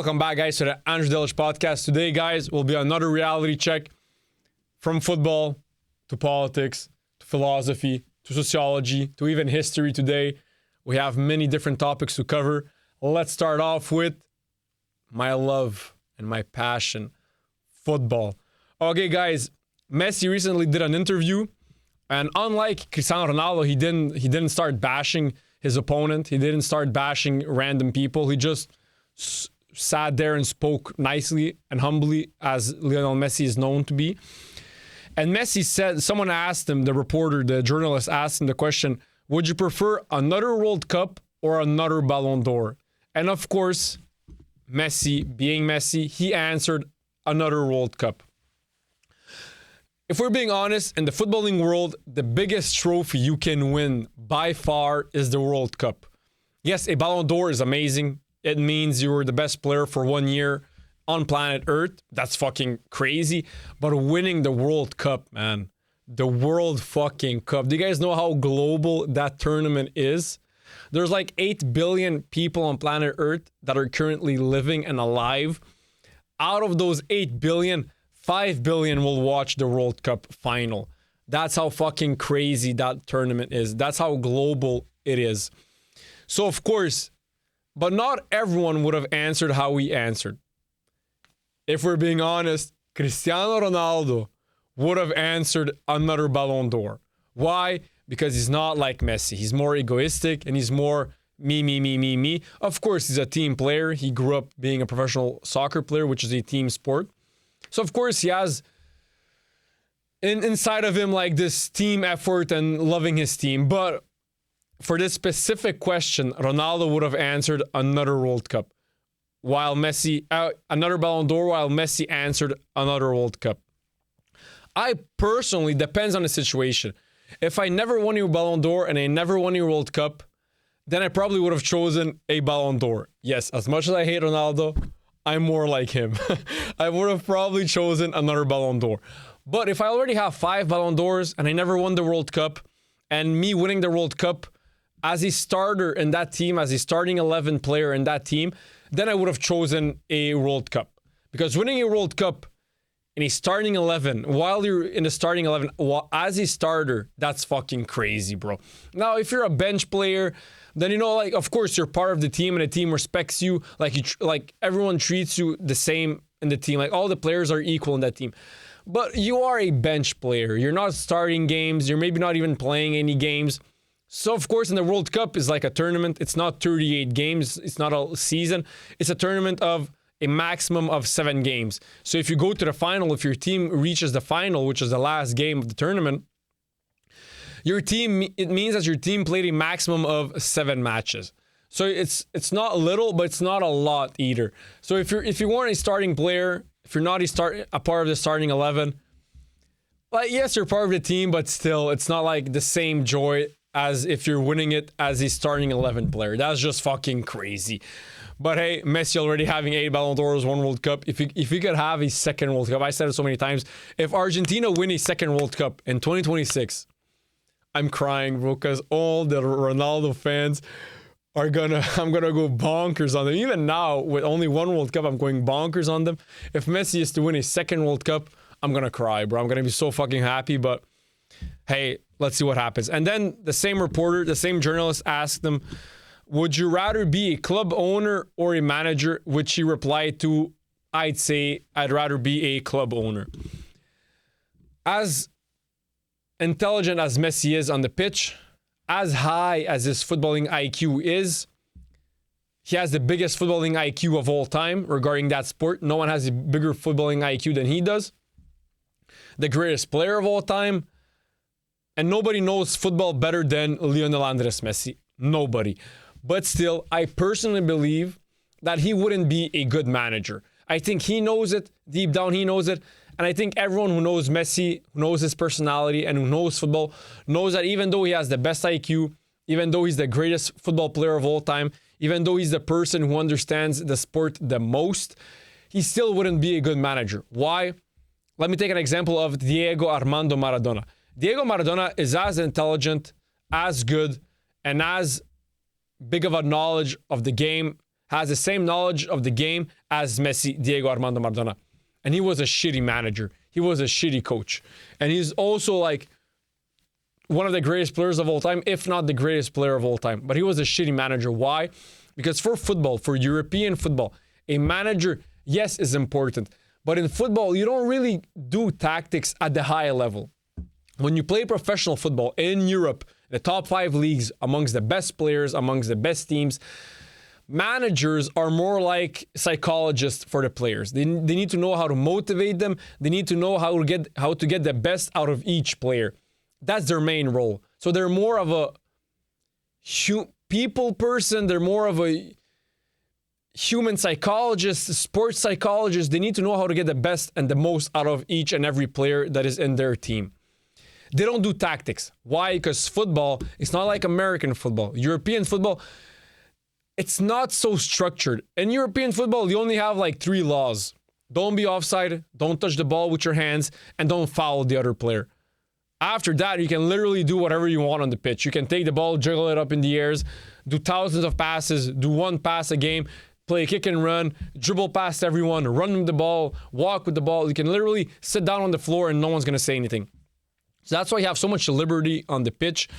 Welcome back, guys, to the Andrew Delic podcast. Today, guys, will be another reality check from football to politics to philosophy to sociology to even history today. We have many different topics to cover. Let's start off with my love and my passion, football. Okay, guys, Messi recently did an interview, and unlike Cristiano Ronaldo, he didn't start bashing his opponent. He didn't start bashing random people. He just sat there and spoke nicely and humbly, as Lionel Messi is known to be. And Messi said, someone asked him, the reporter, the journalist asked him the question, would you prefer another World Cup or another Ballon d'Or? And of course, Messi, being Messi, he answered another World Cup. If we're being honest, in the footballing world, the biggest trophy you can win by far is the World Cup. Yes, a Ballon d'Or is amazing. It means you were the best player for 1 year on planet Earth. That's fucking crazy. But winning the World Cup, man, the World fucking Cup. Do you guys know how global that tournament is? There's like 8 billion people on planet Earth that are currently living and alive. Out of those 8 billion, 5 billion will watch the World Cup final. That's how fucking crazy that tournament is. That's how global it is. So, of course, but not everyone would have answered how he answered. If we're being honest, Cristiano Ronaldo would have answered another Ballon d'Or. Why? Because he's not like Messi. He's more egoistic and he's more me. Of course, he's a team player. He grew up being a professional soccer player, which is a team sport. So, of course, he has inside of him like this team effort and loving his team. But for this specific question, Ronaldo would have answered another World Cup, while Messi, another Ballon d'Or, while Messi answered another World Cup. I personally, depends on the situation. If I never won a Ballon d'Or and I never won a World Cup, then I probably would have chosen a Ballon d'Or. Yes, as much as I hate Ronaldo, I'm more like him. I would have probably chosen another Ballon d'Or. But if I already have 5 Ballon d'Ors and I never won the World Cup, and me winning the World Cup as a starter in that team, as a starting 11 player in that team, then I would have chosen a World Cup. Because winning a World Cup in a starting 11, while you're in the starting 11, as a starter, that's fucking crazy, bro. Now, if you're a bench player, then, you know, like, of course, you're part of the team and the team respects you. Like everyone treats you the same in the team. Like, all the players are equal in that team. But you are a bench player. You're not starting games. You're maybe not even playing any games. So, of course, in the World Cup is like a tournament. It's not 38 games. It's not a season. It's a tournament of a maximum of 7 games. So if you go to the final, if your team reaches the final, which is the last game of the tournament, it means that your team played a maximum of 7 matches. So it's not little, but it's not a lot either. So if you weren't a starting player, if you're not a part of the starting 11, like, yes, you're part of the team, but still, it's not like the same joy as if you're winning it as a starting 11 player. That's just fucking crazy. But hey, Messi already having 8 Ballon d'Ors, 1 World Cup. If you could have a second World Cup, I said it so many times. If Argentina win a second World Cup in 2026, I'm crying, bro, because all the Ronaldo fans I'm gonna go bonkers on them. Even now, with only 1 World Cup, I'm going bonkers on them. If Messi is to win a second World Cup, I'm gonna cry, bro. I'm gonna be so fucking happy, but hey, let's see what happens. And then the same reporter, the same journalist asked him, would you rather be a club owner or a manager? Which he replied to, I'd say I'd rather be a club owner. As intelligent as Messi is on the pitch, as high as his footballing IQ is, he has the biggest footballing IQ of all time regarding that sport. No one has a bigger footballing IQ than he does. The greatest player of all time. And nobody knows football better than Lionel Andres Messi. Nobody. But still, I personally believe that he wouldn't be a good manager. I think he knows it. Deep down, he knows it. And I think everyone who knows Messi, who knows his personality, and who knows football, knows that even though he has the best IQ, even though he's the greatest football player of all time, even though he's the person who understands the sport the most, he still wouldn't be a good manager. Why? Let me take an example of Diego Armando Maradona. Diego Maradona is as intelligent, as good, and as big of a knowledge of the game, has the same knowledge of the game as Messi, Diego Armando Maradona. And he was a shitty manager. He was a shitty coach. And he's also like one of the greatest players of all time, if not the greatest player of all time. But he was a shitty manager. Why? Because for football, for European football, a manager, yes, is important. But in football, you don't really do tactics at the high level. When you play professional football in Europe, the top 5 leagues, amongst the best players, amongst the best teams, managers are more like psychologists for the players. They need to know how to motivate them. They need to know how to get the best out of each player. That's their main role. So they're more of a people person. They're more of a human psychologist, sports psychologist. They need to know how to get the best and the most out of each and every player that is in their team. They don't do tactics. Why? Because football, it's not like American football. European football, it's not so structured. In European football, you only have like 3 laws. Don't be offside, don't touch the ball with your hands, and don't foul the other player. After that, you can literally do whatever you want on the pitch. You can take the ball, juggle it up in the airs, do thousands of passes, do 1 pass a game, play kick and run, dribble past everyone, run with the ball, walk with the ball. You can literally sit down on the floor and no one's going to say anything. So that's why you have so much liberty on the pitch.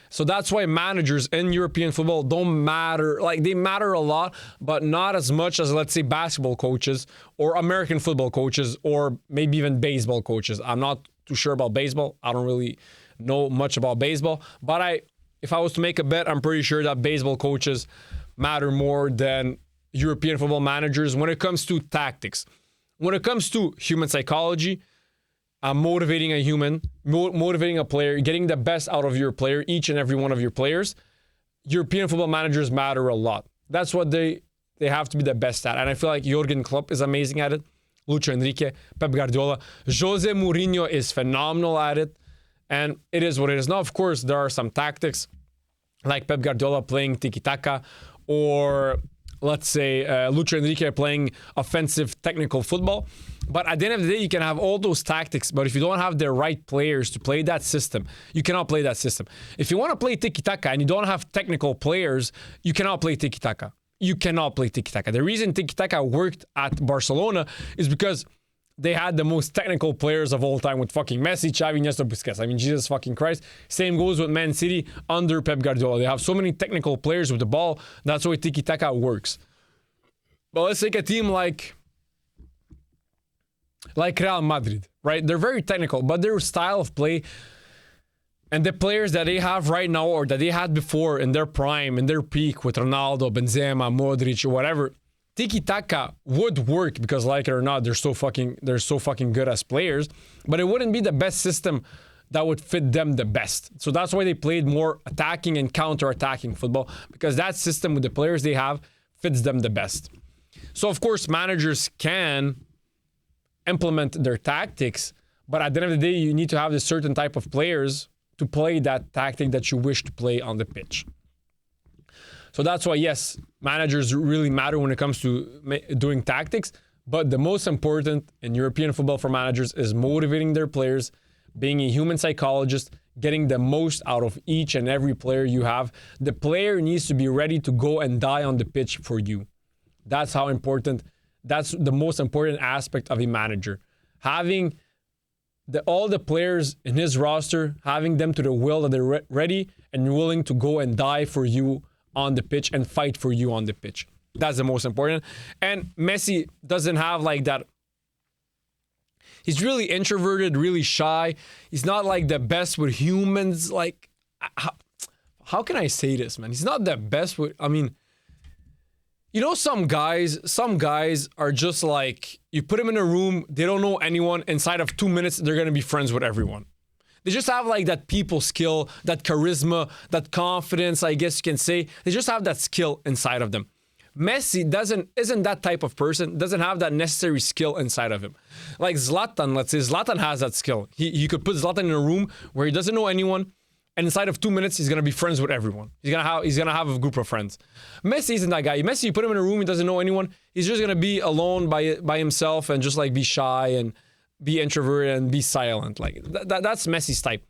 So that's why managers in European football don't matter. Like, they matter a lot, but not as much as, let's say, basketball coaches or American football coaches or maybe even baseball coaches. I'm not too sure about baseball. I don't really know much about baseball. But if I was to make a bet, I'm pretty sure that baseball coaches matter more than European football managers when it comes to tactics. When it comes to human psychology, motivating a human, motivating a player, getting the best out of your player, each and every one of your players, European football managers matter a lot. That's what they have to be the best at. And I feel like Jurgen Klopp is amazing at it. Lucho Enrique, Pep Guardiola. Jose Mourinho is phenomenal at it. And it is what it is. Now, of course, there are some tactics like Pep Guardiola playing tiki-taka, or let's say Lucho Enrique playing offensive technical football. But at the end of the day, you can have all those tactics, but if you don't have the right players to play that system, you cannot play that system. If you want to play tiki-taka and you don't have technical players, you cannot play tiki-taka. You cannot play tiki-taka. The reason tiki-taka worked at Barcelona is because they had the most technical players of all time with fucking Messi, Xavi, Iniesta, Busquets. I mean, Jesus fucking Christ. Same goes with Man City under Pep Guardiola. They have so many technical players with the ball. That's why tiki-taka works. But let's take a team like Real Madrid, right? They're very technical, but their style of play and the players that they have right now or that they had before in their prime, in their peak with Ronaldo, Benzema, Modric, or whatever, tiki-taka would work because, like it or not, they're so fucking good as players, but it wouldn't be the best system that would fit them the best. So that's why they played more attacking and counter-attacking football, because that system with the players they have fits them the best. So, of course, managers can implement their tactics, but at the end of the day, you need to have a certain type of players to play that tactic that you wish to play on the pitch. So that's why, yes, managers really matter when it comes to doing tactics, but the most important in European football for managers is motivating their players, being a human psychologist, getting the most out of each and every player you have. The player needs to be ready to go and die on the pitch for you. That's how important, that's the most important aspect of a manager. Having all the players in his roster, having them to the will that they're ready and willing to go and die for you on the pitch and fight for you on the pitch. That's the most important. And Messi doesn't have like that. He's really introverted, really shy. He's not like the best with humans. Like, how can I say this, man? He's not the best with, I mean, you know, some guys are just like, you put them in a room, they don't know anyone. Inside of 2 minutes, they're going to be friends with everyone. They just have like that people skill, that charisma, that confidence, I guess you can say. They just have that skill inside of them. Messi isn't that type of person, doesn't have that necessary skill inside of him. Like Zlatan, let's say, Zlatan has that skill. He could put Zlatan in a room where he doesn't know anyone, and inside of 2 minutes, he's gonna be friends with everyone. He's gonna have a group of friends. Messi isn't that guy. Messi, you put him in a room, he doesn't know anyone. He's just gonna be alone by himself and just like be shy and be introverted and be silent. Like that's Messi's type.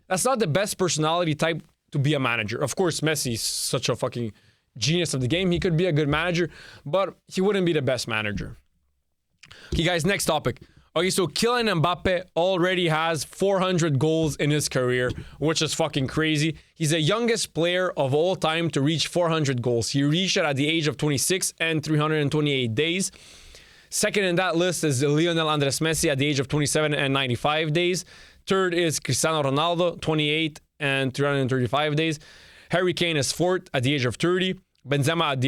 That's not the best personality type to be a manager. Of course, Messi is such a fucking genius of the game. He could be a good manager, but he wouldn't be the best manager. Okay, guys, next topic. Okay, so Kylian Mbappe already has 400 goals in his career, which is fucking crazy. He's the youngest player of all time to reach 400 goals. He reached it at the age of 26 and 328 days. Second in that list is Lionel Andres Messi at the age of 27 and 95 days. Third is Cristiano Ronaldo, 28 and 335 days. Harry Kane is fourth at the age of 30. Benzema at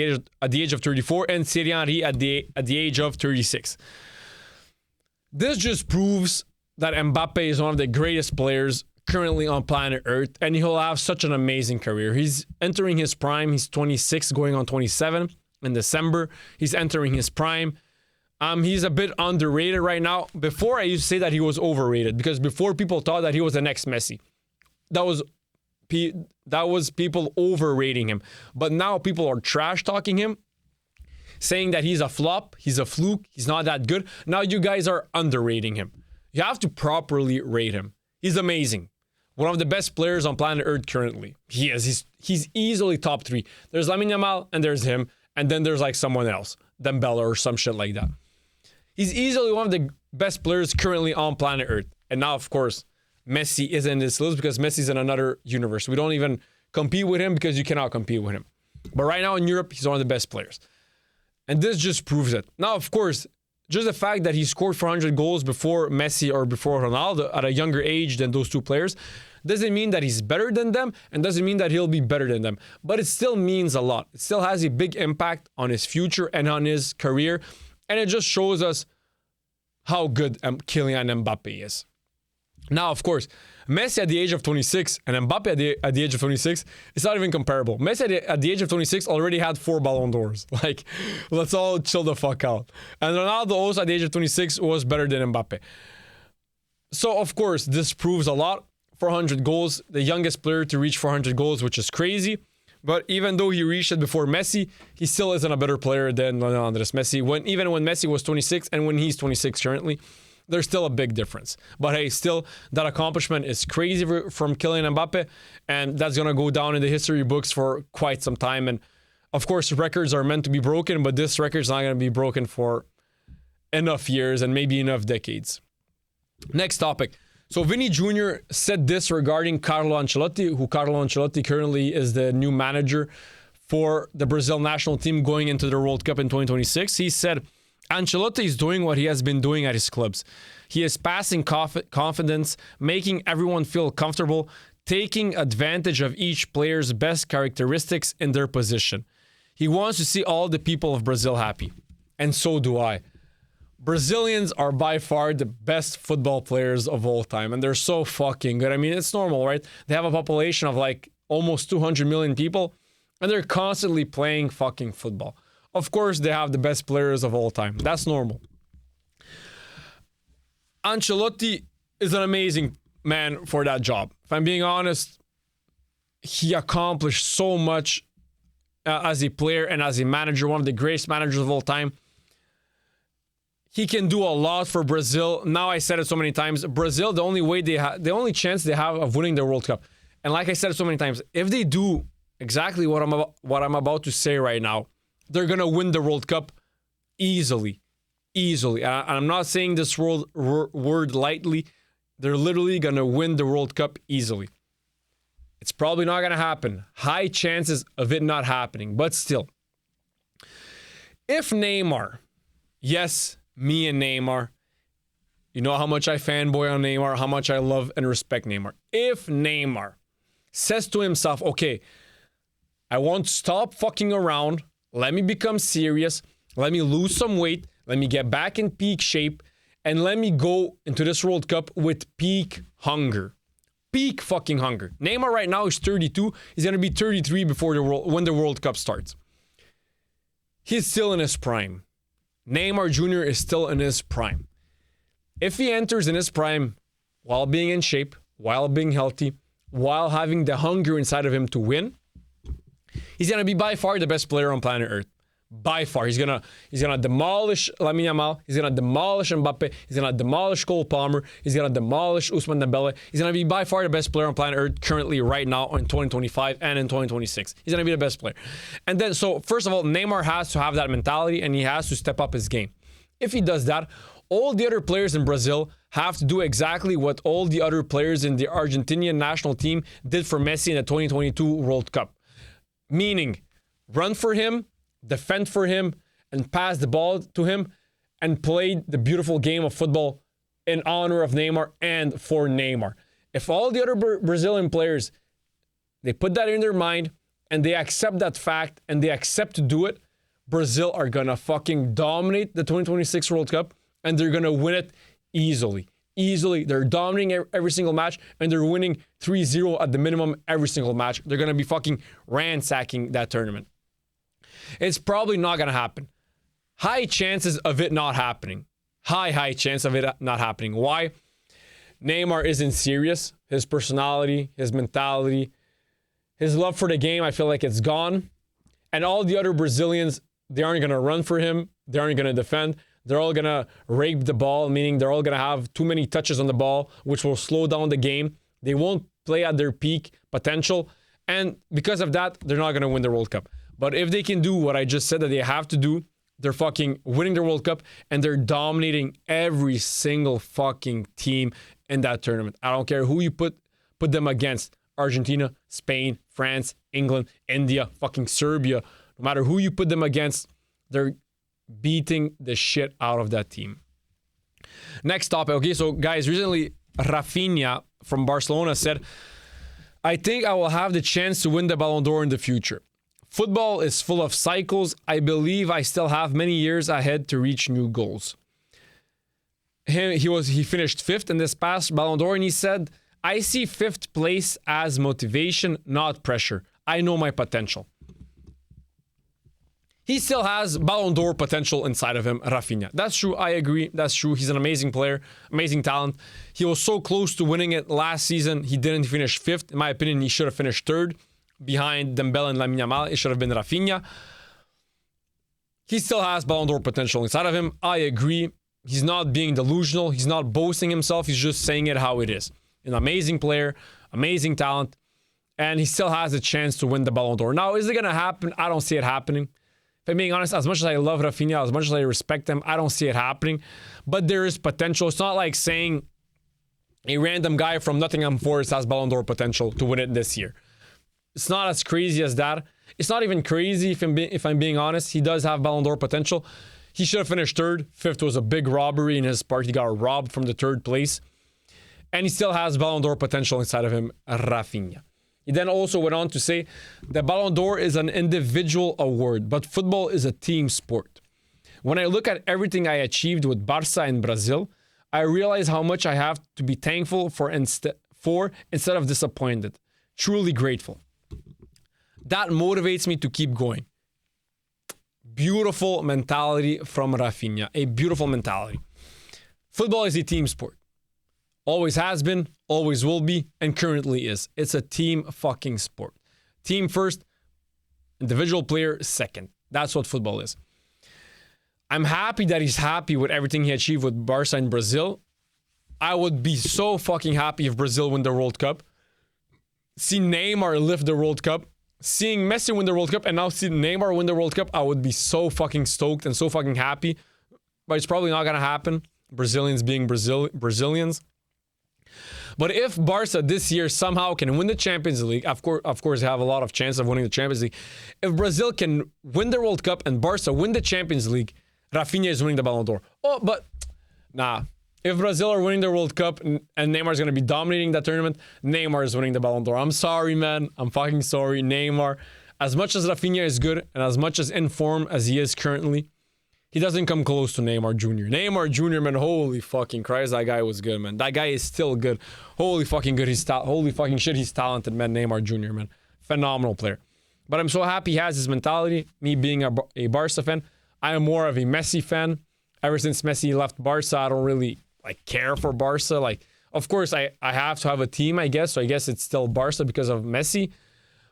the age of 34, and Thierry Henry at the age of 36. This just proves that Mbappe is one of the greatest players currently on planet Earth, and he'll have such an amazing career. He's entering his prime. He's 26, going on 27 in December. He's entering his prime. He's a bit underrated right now. Before, I used to say that he was overrated, because before people thought that he was the next Messi. That was people overrating him. But now people are trash talking him, saying that he's a flop, he's a fluke, he's not that good. Now you guys are underrating him. You have to properly rate him. He's amazing. One of the best players on planet Earth currently. He is. He's easily top 3. There's Lamine Yamal, and there's him, and then there's like someone else, Dembele or some shit like that. He's easily one of the best players currently on planet Earth. And now, of course, Messi isn't in this list because Messi's in another universe. We don't even compete with him because you cannot compete with him. But right now in Europe, he's one of the best players. And this just proves it. Now, of course, just the fact that he scored 400 goals before Messi or before Ronaldo at a younger age than those two players doesn't mean that he's better than them, and doesn't mean that he'll be better than them. But it still means a lot. It still has a big impact on his future and on his career. And it just shows us how good Kylian Mbappe is. Now, of course, Messi at the age of 26 and Mbappe at the age of 26, it's not even comparable. Messi at the age of 26 already had 4 Ballon d'Ors. Like, let's all chill the fuck out. And Ronaldo also at the age of 26 was better than Mbappe. So, of course, this proves a lot. 400 goals, the youngest player to reach 400 goals, which is crazy. But even though he reached it before Messi, he still isn't a better player than Lionel Andres Messi. Even when Messi was 26 and when he's 26 currently, there's still a big difference. But hey, still, that accomplishment is crazy from Kylian Mbappe, and that's going to go down in the history books for quite some time. And of course, records are meant to be broken, but this record's not going to be broken for enough years and maybe enough decades. Next topic. So Vinny Jr. said this regarding Carlo Ancelotti, who Carlo Ancelotti currently is the new manager for the Brazil national team going into the World Cup in 2026. He said, Ancelotti is doing what he has been doing at his clubs. He is passing confidence, making everyone feel comfortable, taking advantage of each player's best characteristics in their position. He wants to see all the people of Brazil happy. And so do I. Brazilians are by far the best football players of all time, and they're so fucking good. I mean, it's normal, right? They have a population of like almost 200 million people, and they're constantly playing fucking football. Of course, they have the best players of all time. That's normal. Ancelotti is an amazing man for that job. If I'm being honest, he accomplished so much as a player and as a manager, one of the greatest managers of all time. He can do a lot for Brazil. Now, I said it so many times, Brazil, the only chance they have of winning the World Cup. And like I said so many times, if they do exactly what I'm about to say right now, they're going to win the World Cup easily. Easily. And I'm not saying this word lightly. They're literally going to win the World Cup easily. It's probably not going to happen. High chances of it not happening. But still, if Neymar, yes, me and Neymar, you know how much I fanboy on Neymar, how much I love and respect Neymar. If Neymar says to himself, okay, I want to stop fucking around, let me become serious, let me lose some weight, let me get back in peak shape, and let me go into this World Cup with peak hunger. Peak fucking hunger. Neymar right now is 32. He's going to be 33 when the World Cup starts. He's still in his prime. Neymar Jr. is still in his prime. If he enters in his prime while being in shape, while being healthy, while having the hunger inside of him to win, he's going to be by far the best player on planet Earth. By far. He's gonna demolish Lamine Yamal. He's gonna demolish Mbappe. He's gonna demolish Cole Palmer. He's gonna demolish Ousmane Dembele. He's gonna be by far the best player on planet Earth currently right now in 2025 and in 2026. He's gonna be the best player. And then, so first of all, Neymar has to have that mentality and he has to step up his game. If he does that, all the other players in Brazil have to do exactly what all the other players in the Argentinian national team did for Messi in the 2022 World Cup. Meaning, run for him, defend for him, and pass the ball to him, and play the beautiful game of football in honor of Neymar and for Neymar. If all the other Brazilian players, they put that in their mind, and they accept that fact, and they accept to do it, Brazil are gonna fucking dominate the 2026 World Cup, and they're gonna win it easily. Easily. They're dominating every single match, and they're winning 3-0 at the minimum every single match. They're gonna be fucking ransacking that tournament. It's probably not gonna happen. High chances of it not happening. High chance of it not happening. Why? Neymar isn't serious. His personality, his mentality, his love for the game, I feel like it's gone. And all the other Brazilians, they aren't gonna run for him. They aren't gonna defend. They're all gonna rape the ball, meaning they're all gonna have too many touches on the ball, which will slow down the game. They won't play at their peak potential. And because of that, they're not gonna win the World Cup. But if they can do what I just said that they have to do, they're fucking winning the World Cup and they're dominating every single fucking team in that tournament. I don't care who you put them against. Argentina, Spain, France, England, India, fucking Serbia. No matter who you put them against, they're beating the shit out of that team. Next topic. Okay, so guys, recently Rafinha from Barcelona said, I think I will have the chance to win the Ballon d'Or in the future. Football is full of cycles. I believe I still have many years ahead to reach new goals. He finished 5th in this past Ballon d'Or, and he said, I see 5th place as motivation, not pressure. I know my potential. He still has Ballon d'Or potential inside of him, Rafinha. That's true. I agree. That's true. He's an amazing player, amazing talent. He was so close to winning it last season. He didn't finish 5th. In my opinion, he should have finished 3rd. Behind Dembele and Lamine Yamal, it should have been Rafinha. He still has Ballon d'Or potential inside of him. I agree. He's not being delusional. He's not boasting himself. He's just saying it how it is. An amazing player, amazing talent, and he still has a chance to win the Ballon d'Or. Now, is it going to happen? I don't see it happening. If I'm being honest, as much as I love Rafinha, as much as I respect him, I don't see it happening. But there is potential. It's not like saying a random guy from Nottingham Forest has Ballon d'Or potential to win it this year. It's not as crazy as that. It's not even crazy if I'm being honest. He does have Ballon d'Or potential. He should have finished 3rd. 5th was a big robbery in his part. He got robbed from the 3rd place. And he still has Ballon d'Or potential inside of him, Rafinha. He then also went on to say, the Ballon d'Or is an individual award, but football is a team sport. When I look at everything I achieved with Barca and Brazil, I realize how much I have to be thankful for instead of disappointed. Truly grateful. That motivates me to keep going. Beautiful mentality from Rafinha. A beautiful mentality. Football is a team sport. Always has been, always will be, and currently is. It's a team fucking sport. Team first, individual player second. That's what football is. I'm happy that he's happy with everything he achieved with Barca and Brazil. I would be so fucking happy if Brazil win the World Cup. See Neymar lift the World Cup. Seeing Messi win the World Cup and now seeing Neymar win the World Cup, I would be so fucking stoked and so fucking happy. But it's probably not going to happen. Brazilians being Brazilians. But if Barca this year somehow can win the Champions League, of course they have a lot of chance of winning the Champions League. If Brazil can win the World Cup and Barca win the Champions League, Rafinha is winning the Ballon d'Or. Oh, but nah. If Brazil are winning the World Cup and Neymar is going to be dominating that tournament, Neymar is winning the Ballon d'Or. I'm sorry, man. I'm fucking sorry. Neymar, as much as Rafinha is good and as much as in form as he is currently, he doesn't come close to Neymar Jr. Neymar Jr., man, holy fucking Christ, that guy was good, man. That guy is still good. Holy fucking good. Holy fucking shit, he's talented, man. Neymar Jr., man. Phenomenal player. But I'm so happy he has his mentality. Me being a Barca fan, I am more of a Messi fan. Ever since Messi left Barca, I don't really care for Barca. Of course, I have to have a team, I guess. So I guess it's still Barca because of Messi.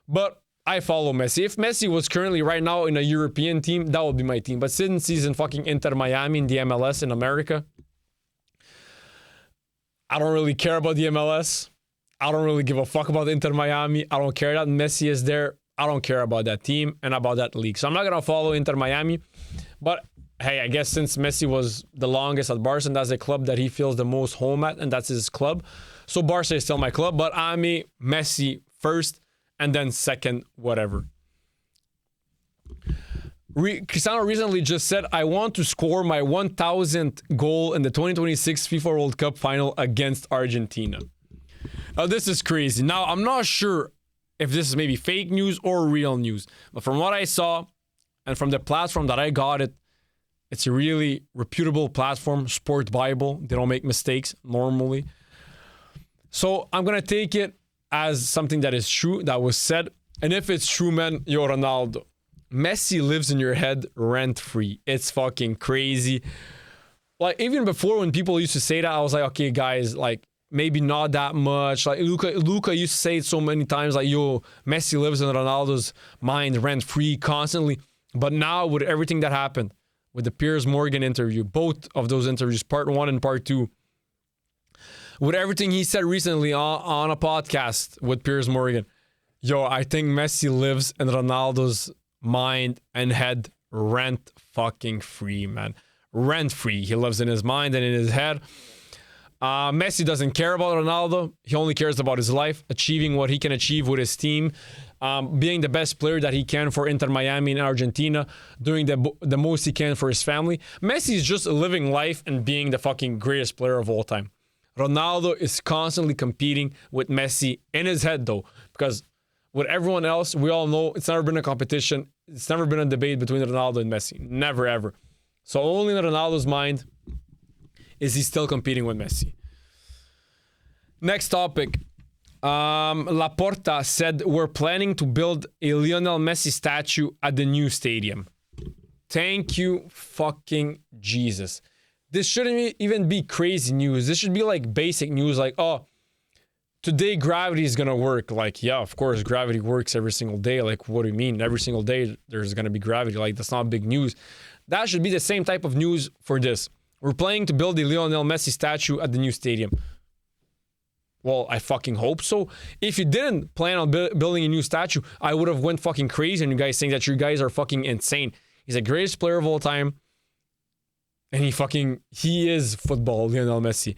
But I follow Messi. If Messi was currently right now in a European team, that would be my team. But since he's in fucking Inter Miami in the MLS in America, I don't really care about the MLS. I don't really give a fuck about Inter Miami. I don't care that Messi is there. I don't care about that team and about that league. So I'm not going to follow Inter Miami. But hey, I guess since Messi was the longest at Barca, and that's a club that he feels the most home at, and that's his club. So Barca is still my club, but I'm a Messi first and then second, whatever. Cristiano recently just said, I want to score my 1,000th goal in the 2026 FIFA World Cup final against Argentina. Now, this is crazy. Now, I'm not sure if this is maybe fake news or real news, but from what I saw and from the platform that I got it, it's a really reputable platform, Sport Bible. They don't make mistakes normally. So I'm going to take it as something that is true, that was said. And if it's true, man, yo, Ronaldo, Messi lives in your head rent-free. It's fucking crazy. Like, even before when people used to say that, I was like, okay, guys, like, maybe not that much. Like, Luca used to say it so many times, like, yo, Messi lives in Ronaldo's mind rent-free constantly. But now, with everything that happened, with the Piers Morgan interview, both of those interviews, part 1 and part 2, with everything he said recently on a podcast with Piers Morgan, yo, I think Messi lives in Ronaldo's mind and head rent fucking free, man. Rent free. He lives in his mind and in his head. Messi doesn't care about Ronaldo. He only cares about his life, achieving what he can achieve with his team, being the best player that he can for Inter Miami in Argentina, doing the most he can for his family. Messi is just living life and being the fucking greatest player of all time. Ronaldo is constantly competing with Messi in his head, though, because with everyone else, we all know it's never been a competition. It's never been a debate between Ronaldo and Messi. Never, ever. So only in Ronaldo's mind is he still competing with Messi. Next topic. Laporta said we're planning to build a Lionel Messi statue at the new stadium. Thank you, fucking Jesus. This shouldn't even be crazy news. This should be like basic news, like, oh, today gravity is gonna work. Like, yeah, of course, gravity works every single day. Like, what do you mean? Every single day there's gonna be gravity. Like, that's not big news. That should be the same type of news for this. We're planning to build a Lionel Messi statue at the new stadium. Well, I fucking hope so. If you didn't plan on building a new statue, I would have went fucking crazy and you guys saying that you guys are fucking insane. He's the greatest player of all time. And he is football, Lionel Messi.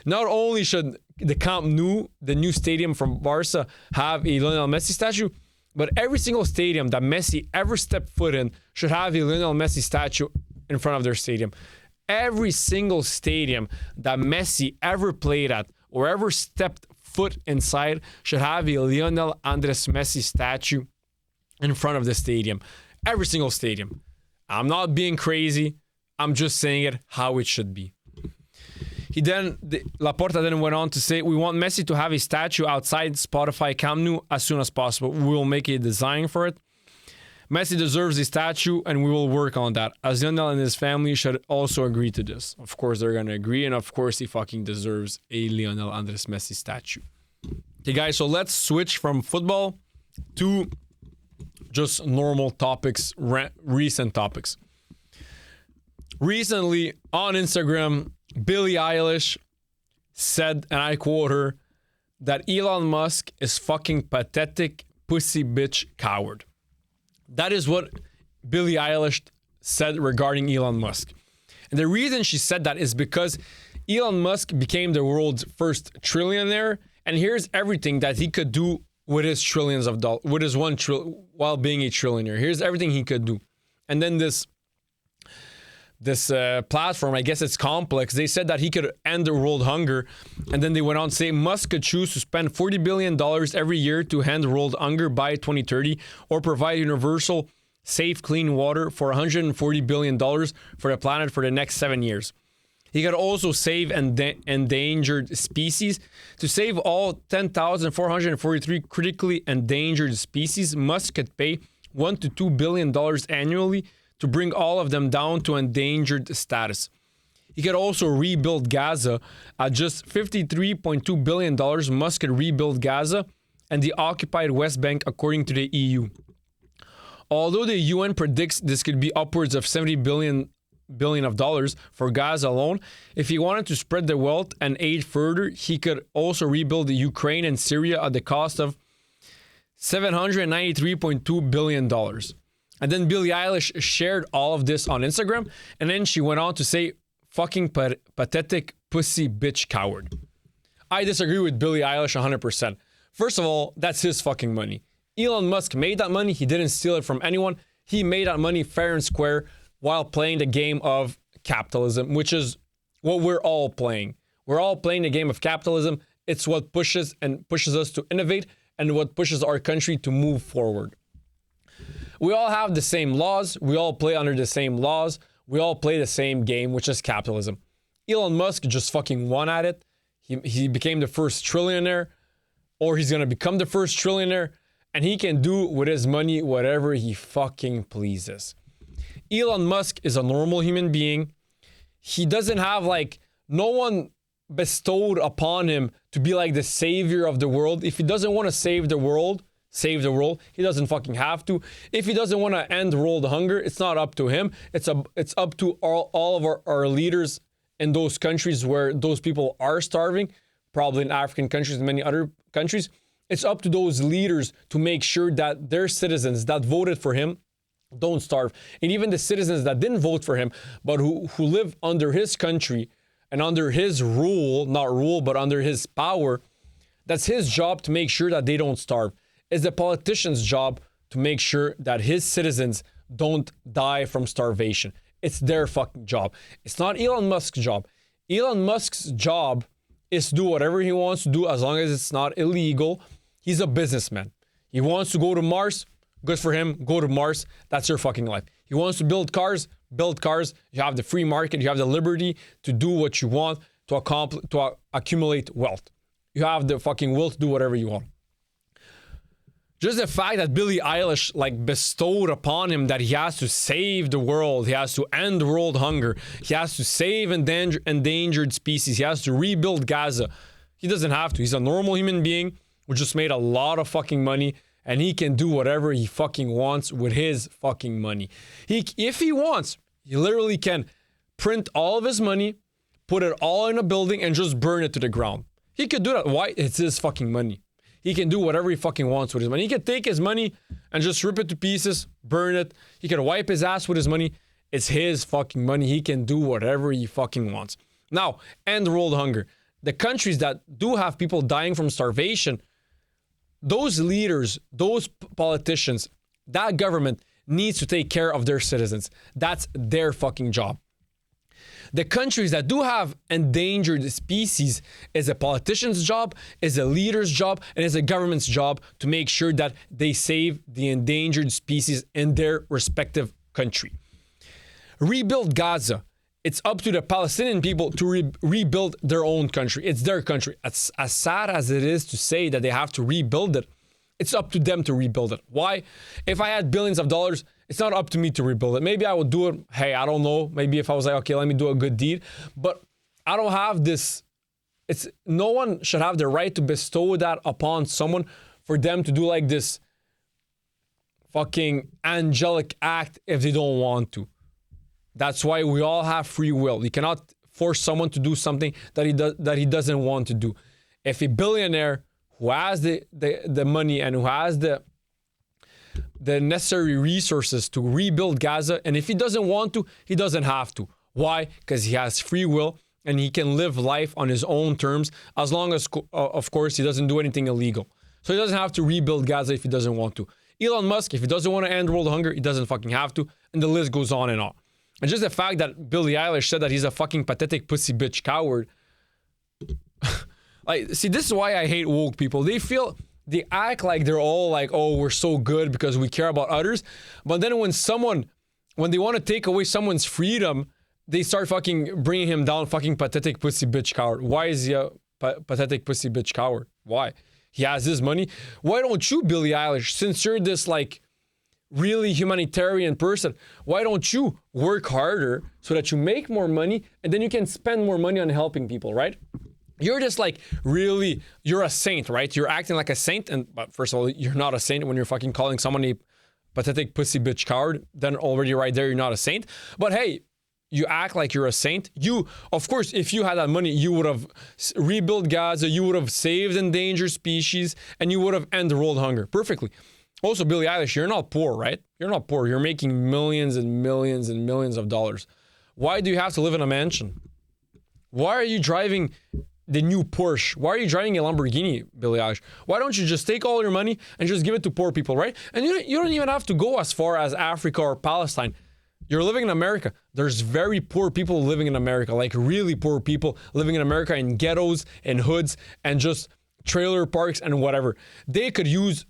Not only should the Camp Nou, the new stadium from Barca, have a Lionel Messi statue, but every single stadium that Messi ever stepped foot in should have a Lionel Messi statue in front of their stadium. Every single stadium that Messi ever played at or ever stepped foot inside should have a Lionel Andres Messi statue in front of the stadium. Every single stadium. I'm not being crazy. I'm just saying it how it should be. Laporta then went on to say, we want Messi to have a statue outside Spotify Camp Nou as soon as possible. We will make a design for it. Messi deserves a statue and we will work on that. As Lionel and his family should also agree to this. Of course, they're going to agree. And of course, he fucking deserves a Lionel Andres Messi statue. Okay, guys, so let's switch from football to just normal topics, recent topics. Recently, on Instagram, Billie Eilish said, and I quote her, that Elon Musk is fucking pathetic, pussy bitch coward. That is what Billie Eilish said regarding Elon Musk. And the reason she said that is because Elon Musk became the world's first trillionaire, and here's everything that he could do with his trillions of dollars, with his while being a trillionaire. Here's everything he could do. And then this platform, I guess it's Complex, they said that he could end the world hunger. And then they went on to say Musk could choose to spend $40 billion every year to end world hunger by 2030 or provide universal, safe, clean water for $140 billion for the planet for the next 7 years. He could also save endangered species. To save all 10,443 critically endangered species, Musk could pay $1 to $2 billion annually to bring all of them down to endangered status. He could also rebuild Gaza at just $53.2 billion. Musk could rebuild Gaza and the occupied West Bank, according to the EU. Although the UN predicts this could be upwards of $70 billion of dollars for Gaza alone, if he wanted to spread the wealth and aid further, he could also rebuild the Ukraine and Syria at the cost of $793.2 billion. And then Billie Eilish shared all of this on Instagram, and then she went on to say, fucking pathetic pussy bitch coward. I disagree with Billie Eilish 100%. First of all, that's his fucking money. Elon Musk made that money. He didn't steal it from anyone. He made that money fair and square while playing the game of capitalism, which is what we're all playing. We're all playing the game of capitalism. It's what pushes us to innovate and what pushes our country to move forward. We all have the same laws. We all play under the same laws. We all play the same game, which is capitalism. Elon Musk just fucking won at it. He became the first trillionaire, or he's going to become the first trillionaire, and he can do with his money whatever he fucking pleases. Elon Musk is a normal human being. He doesn't have no one bestowed upon him to be like the savior of the world. If he doesn't want to save the world, he doesn't fucking have to. If he doesn't want to end world hunger, it's not up to him. It's up to all of our leaders in those countries where those people are starving, probably in African countries and many other countries. It's up to those leaders to make sure that their citizens that voted for him don't starve. And even the citizens that didn't vote for him, but who live under his country and under his rule, not rule, but under his power, that's his job to make sure that they don't starve. It's the politician's job to make sure that his citizens don't die from starvation. It's their fucking job. It's not Elon Musk's job. Elon Musk's job is to do whatever he wants to do as long as it's not illegal. He's a businessman. He wants to go to Mars. Good for him. Go to Mars. That's your fucking life. He wants to build cars. Build cars. You have the free market. You have the liberty to do what you want to accumulate wealth. You have the fucking will to do whatever you want. Just the fact that Billie Eilish bestowed upon him that he has to save the world, he has to end world hunger, he has to save endangered species, he has to rebuild Gaza. He doesn't have to. He's a normal human being who just made a lot of fucking money, and he can do whatever he fucking wants with his fucking money. If he wants, he literally can print all of his money, put it all in a building, and just burn it to the ground. He could do that. Why? It's his fucking money. He can do whatever he fucking wants with his money. He can take his money and just rip it to pieces, burn it. He can wipe his ass with his money. It's his fucking money. He can do whatever he fucking wants. Now, end world hunger. The countries that do have people dying from starvation, those leaders, those politicians, that government needs to take care of their citizens. That's their fucking job. The countries that do have endangered species is a politician's job, is a leader's job, and is a government's job to make sure that they save the endangered species in their respective country. Rebuild Gaza. It's up to the Palestinian people to rebuild their own country. It's their country. As sad as it is to say that they have to rebuild it, it's up to them to rebuild it. Why? If I had billions of dollars, it's not up to me to rebuild it. Maybe I would do it. Hey, I don't know. Maybe if I was like, okay, let me do a good deed. But I don't have this. No one should have the right to bestow that upon someone for them to do this fucking angelic act if they don't want to. That's why we all have free will. You cannot force someone to do something that he doesn't want to do. If a billionaire who has the money and who has the necessary resources to rebuild Gaza, and if he doesn't want to, he doesn't have to. Why? Because he has free will and he can live life on his own terms as long as, of course, he doesn't do anything illegal. So he doesn't have to rebuild Gaza if he doesn't want to. Elon Musk, if he doesn't want to end world hunger, he doesn't fucking have to, and the list goes on and on. And just the fact that Billie Eilish said that he's a fucking pathetic pussy bitch coward. See, this is why I hate woke people. They act like they're all oh, we're so good because we care about others. But then when they want to take away someone's freedom, they start fucking bringing him down, fucking pathetic pussy bitch coward. Why is he a pathetic pussy bitch coward? Why? He has his money. Why don't you, Billie Eilish, since you're this really humanitarian person, why don't you work harder so that you make more money and then you can spend more money on helping people, right? You're just like really, you're a saint, right? You're acting like a saint. But first of all, you're not a saint when you're fucking calling someone a pathetic pussy bitch coward. Then already right there, you're not a saint. But hey, you act like you're a saint. You, of course, if you had that money, you would have rebuilt Gaza, you would have saved endangered species, and you would have ended world hunger perfectly. Also, Billie Eilish, you're not poor, right? You're not poor. You're making millions and millions and millions of dollars. Why do you have to live in a mansion? Why are you driving the new Porsche? Why are you driving a Lamborghini, Billie Eilish? Why don't you just take all your money and just give it to poor people, right? And you don't even have to go as far as Africa or Palestine. You're living in America. There's very poor people living in America, like really poor people living in America in ghettos and hoods and just trailer parks and whatever. They could use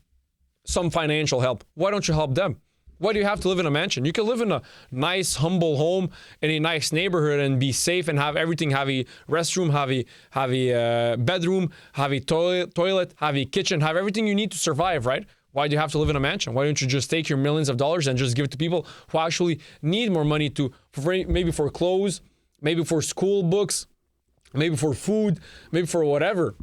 some financial help. Why don't you help them? Why do you have to live in a mansion? You can live in a nice, humble home in a nice neighborhood and be safe and have everything, have a restroom, have a bedroom, have a toilet, have a kitchen, have everything you need to survive, right? Why do you have to live in a mansion? Why don't you just take your millions of dollars and just give it to people who actually need more money maybe for clothes, maybe for school books, maybe for food, maybe for whatever.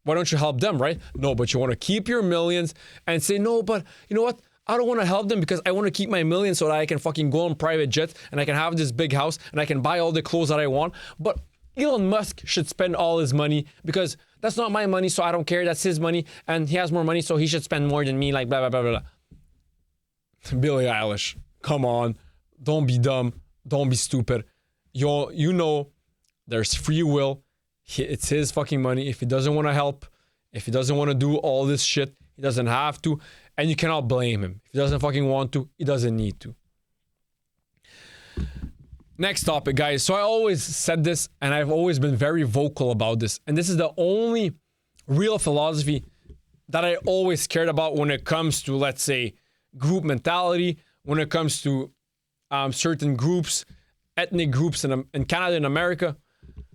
Why don't you help them, right? No, but you want to keep your millions and say, no, but you know what? I don't want to help them because I want to keep my millions so that I can fucking go on private jets and I can have this big house and I can buy all the clothes that I want. But Elon Musk should spend all his money because that's not my money, so I don't care. That's his money, and he has more money, so he should spend more than me, like blah, blah, blah, blah, blah. Billie Eilish, come on. Don't be dumb. Don't be stupid. You know there's free will. It's his fucking money. If he doesn't want to help, if he doesn't want to do all this shit, he doesn't have to, and you cannot blame him. If he doesn't fucking want to, he doesn't need to. Next topic, guys. So I always said this, and I've always been very vocal about this. And this is the only real philosophy that I always cared about when it comes to, let's say, group mentality, when it comes to certain groups, ethnic groups in Canada and America.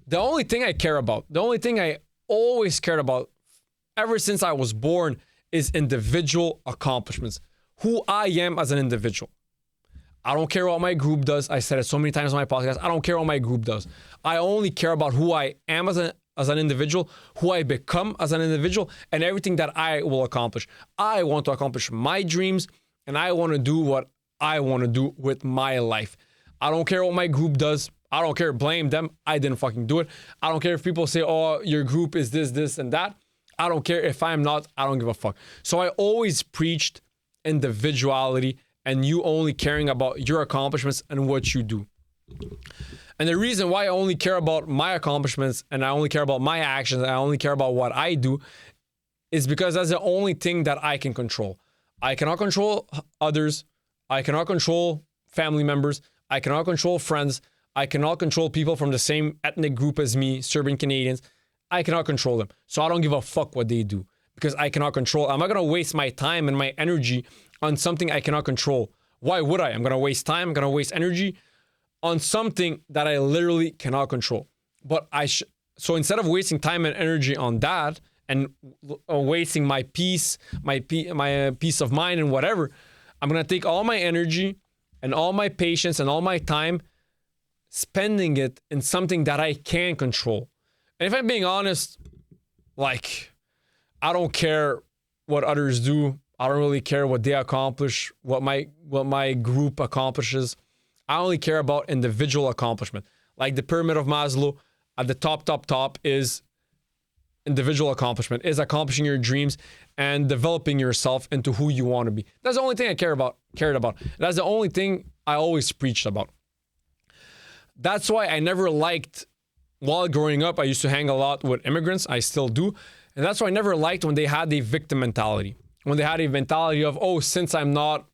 The only thing I care about, the only thing I always cared about ever since I was born is individual accomplishments. Who I am as an individual. I don't care what my group does. I said it so many times on my podcast. I don't care what my group does. I only care about who I am as an individual, who I become as an individual, and everything that I will accomplish. I want to accomplish my dreams, and I want to do what I want to do with my life. I don't care what my group does. I don't care. Blame them. I didn't fucking do it. I don't care if people say, oh, your group is this, this, and that. I don't care if I'm not. I don't give a fuck. So I always preached individuality and you only caring about your accomplishments and what you do. And the reason why I only care about my accomplishments and I only care about my actions and I only care about what I do is because that's the only thing that I can control. I cannot control others. I cannot control family members. I cannot control friends. I cannot control people from the same ethnic group as me, Serbian Canadians. I cannot control them. So I don't give a fuck what they do because I cannot control. I'm not going to waste my time and my energy on something I cannot control. Why would I? I'm going to waste time. I'm going to waste energy on something that I literally cannot control. But so instead of wasting time and energy on that and wasting my peace, my peace of mind and whatever, I'm going to take all my energy and all my patience and all my time spending it in something that I can control. And if I'm being honest, like, I don't care what others do. I don't really care what they accomplish, what my group accomplishes. I only care about individual accomplishment. Like the pyramid of Maslow, at the top is individual accomplishment, is accomplishing your dreams and developing yourself into who you want to be. That's the only thing I cared about. That's the only thing I always preached about. That's why I never liked, while growing up, I used to hang a lot with immigrants. I still do. And that's why I never liked when they had the victim mentality. When they had a mentality of, oh, since I'm not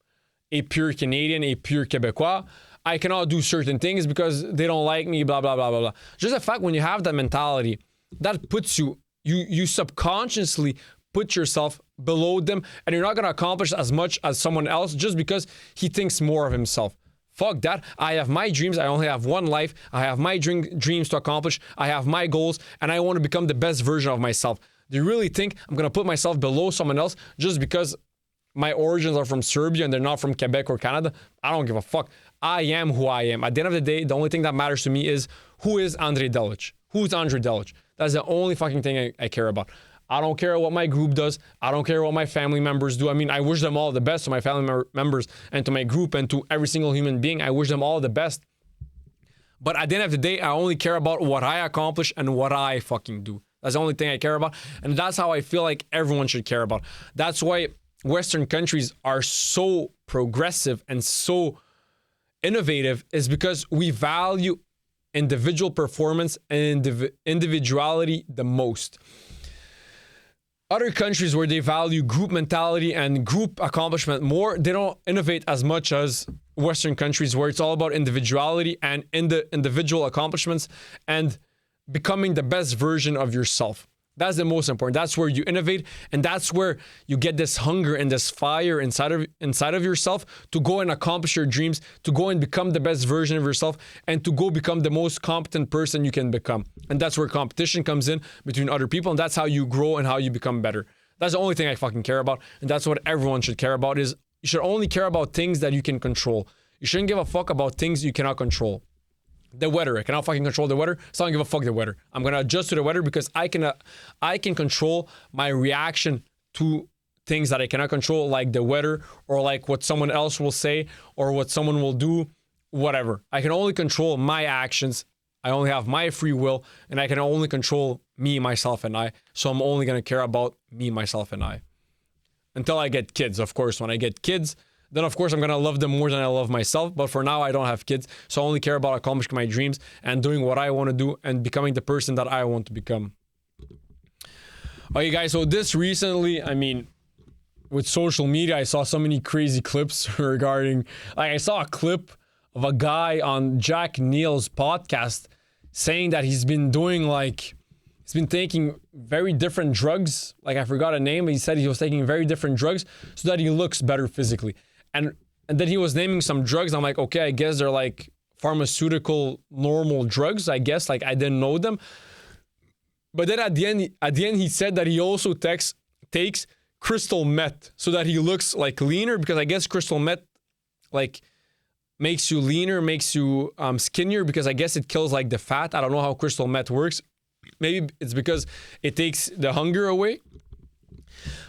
a pure Canadian, a pure Quebecois, I cannot do certain things because they don't like me, blah, blah, blah, blah, blah. Just the fact when you have that mentality, that puts you subconsciously put yourself below them and you're not going to accomplish as much as someone else just because he thinks more of himself. Fuck that. I have my dreams. I only have one life. I have my dreams to accomplish. I have my goals and I want to become the best version of myself. Do you really think I'm going to put myself below someone else just because my origins are from Serbia and they're not from Quebec or Canada? I don't give a fuck. I am who I am. At the end of the day, the only thing that matters to me is who is Andrei Delic? Who's Andrei Delic? That's the only fucking thing I care about. I don't care what my group does. I don't care what my family members do. I mean, I wish them all the best to my family members and to my group and to every single human being. I wish them all the best. But at the end of the day, I only care about what I accomplish and what I fucking do. That's the only thing I care about. And that's how I feel like everyone should care about. That's why Western countries are so progressive and so innovative, is because we value individual performance and individuality the most. Other countries where they value group mentality and group accomplishment more, they don't innovate as much as Western countries, where it's all about individuality and individual accomplishments and becoming the best version of yourself. That's the most important. That's where you innovate, and that's where you get this hunger and this fire inside of yourself to go and accomplish your dreams, to go and become the best version of yourself, and to go become the most competent person you can become. And that's where competition comes in between other people, and that's how you grow and how you become better. That's the only thing I fucking care about, and that's what everyone should care about. Is you should only care about things that you can control. You shouldn't give a fuck about things you cannot control. The weather, I cannot fucking control the weather, so I don't give a fuck the weather. I'm gonna adjust to the weather because I can control my reaction to things that I cannot control, like the weather or like what someone else will say or what someone will do, whatever. I can only control my actions. I only have my free will, and I can only control me, myself, and I. So I'm only gonna care about me, myself, and I. Until I get kids, of course. When I get kids, then of course I'm gonna love them more than I love myself. But for now, I don't have kids, so I only care about accomplishing my dreams and doing what I want to do and becoming the person that I want to become. Okay, guys, so this recently, I mean, with social media, I saw so many crazy clips regarding, like, I saw a clip of a guy on Jack Neal's podcast saying that he's been taking very different drugs. Like, I forgot a name, but he said he was taking very different drugs so that he looks better physically. And then he was naming some drugs. I'm like, okay, I guess they're like pharmaceutical normal drugs, I guess. Like, I didn't know them. But then at the end he said that he also takes crystal meth so that he looks like leaner, because I guess crystal meth like makes you leaner, makes you skinnier, because I guess it kills like the fat. I don't know how crystal meth works. Maybe it's because it takes the hunger away.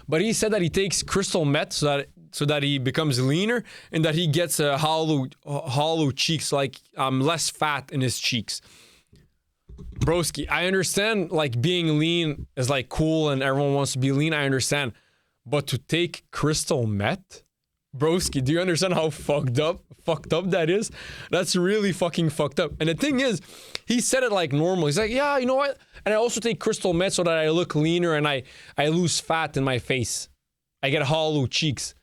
But he said that he takes crystal meth so that he becomes leaner and that he gets hollow cheeks, like less fat in his cheeks. Broski, I understand like being lean is like cool and everyone wants to be lean. I understand. But to take crystal meth? Broski, do you understand how fucked up that is? That's really fucking fucked up. And the thing is, he said it like normal. He's like, yeah, you know what? And I also take crystal meth so that I look leaner and I lose fat in my face. I get hollow cheeks.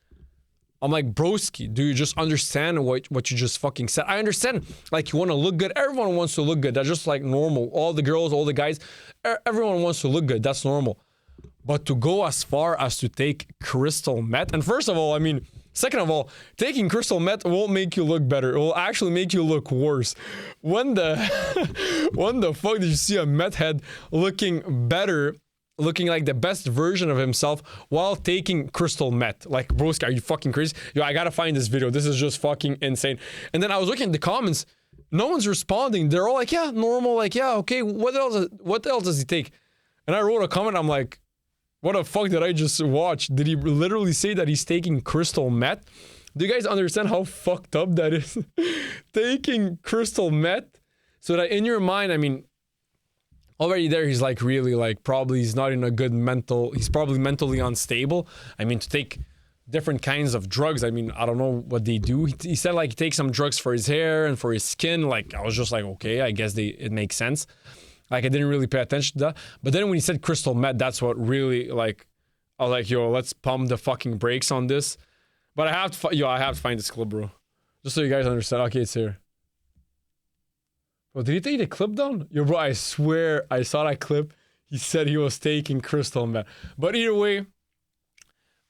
I'm like, broski, do you just understand what you just fucking said? I understand, like, you want to look good. Everyone wants to look good. That's just like normal. All the girls, all the guys, everyone wants to look good. That's normal. But to go as far as to take crystal meth, and first of all, I mean, second of all, taking crystal meth won't make you look better. It will actually make you look worse. When the fuck did you see a meth head looking better, looking like the best version of himself while taking crystal meth? Like, broski, are you fucking crazy? Yo, I gotta find this video. This is just fucking insane. And then I was looking at the comments. No one's responding. They're all like, yeah, normal. Like, yeah, okay. What else does he take? And I wrote a comment. I'm like, what the fuck did I just watch? Did he literally say that he's taking crystal meth? Do you guys understand how fucked up that is? Taking crystal meth so that in your mind, I mean, already there, he's like really like probably he's not in a good he's probably mentally unstable. I mean, to take different kinds of drugs, I mean, I don't know what they do. He said like he takes some drugs for his hair and for his skin. Like, I was just like, okay, I guess it makes sense. Like, I didn't really pay attention to that. But then when he said crystal meth, that's what really, like, I was like, yo, let's pump the fucking brakes on this. But I have to find this clip, bro. Just so you guys understand. Okay, it's here. Well, did he take the clip down? Yo, bro, I swear I saw that clip. He said he was taking crystal meth. But either way,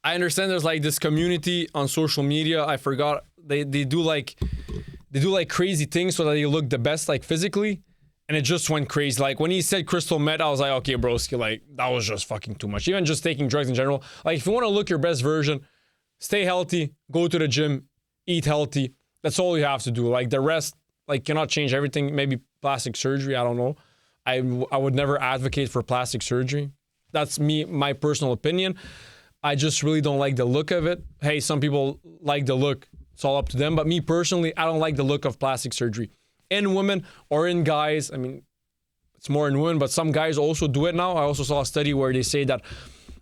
I understand there's like this community on social media. I forgot. They do like crazy things so that they look the best, like, physically. And it just went crazy. Like, when he said crystal meth, I was like, okay, broski, like, that was just fucking too much. Even just taking drugs in general. Like, if you want to look your best version, stay healthy, go to the gym, eat healthy. That's all you have to do. Like, the rest, like, cannot change everything. Maybe plastic surgery, I don't know. I would never advocate for plastic surgery. That's my personal opinion. I just really don't like the look of it. Hey, some people like the look. It's all up to them. But me personally, I don't like the look of plastic surgery. In women or in guys, I mean, it's more in women, but some guys also do it now. I also saw a study where they say that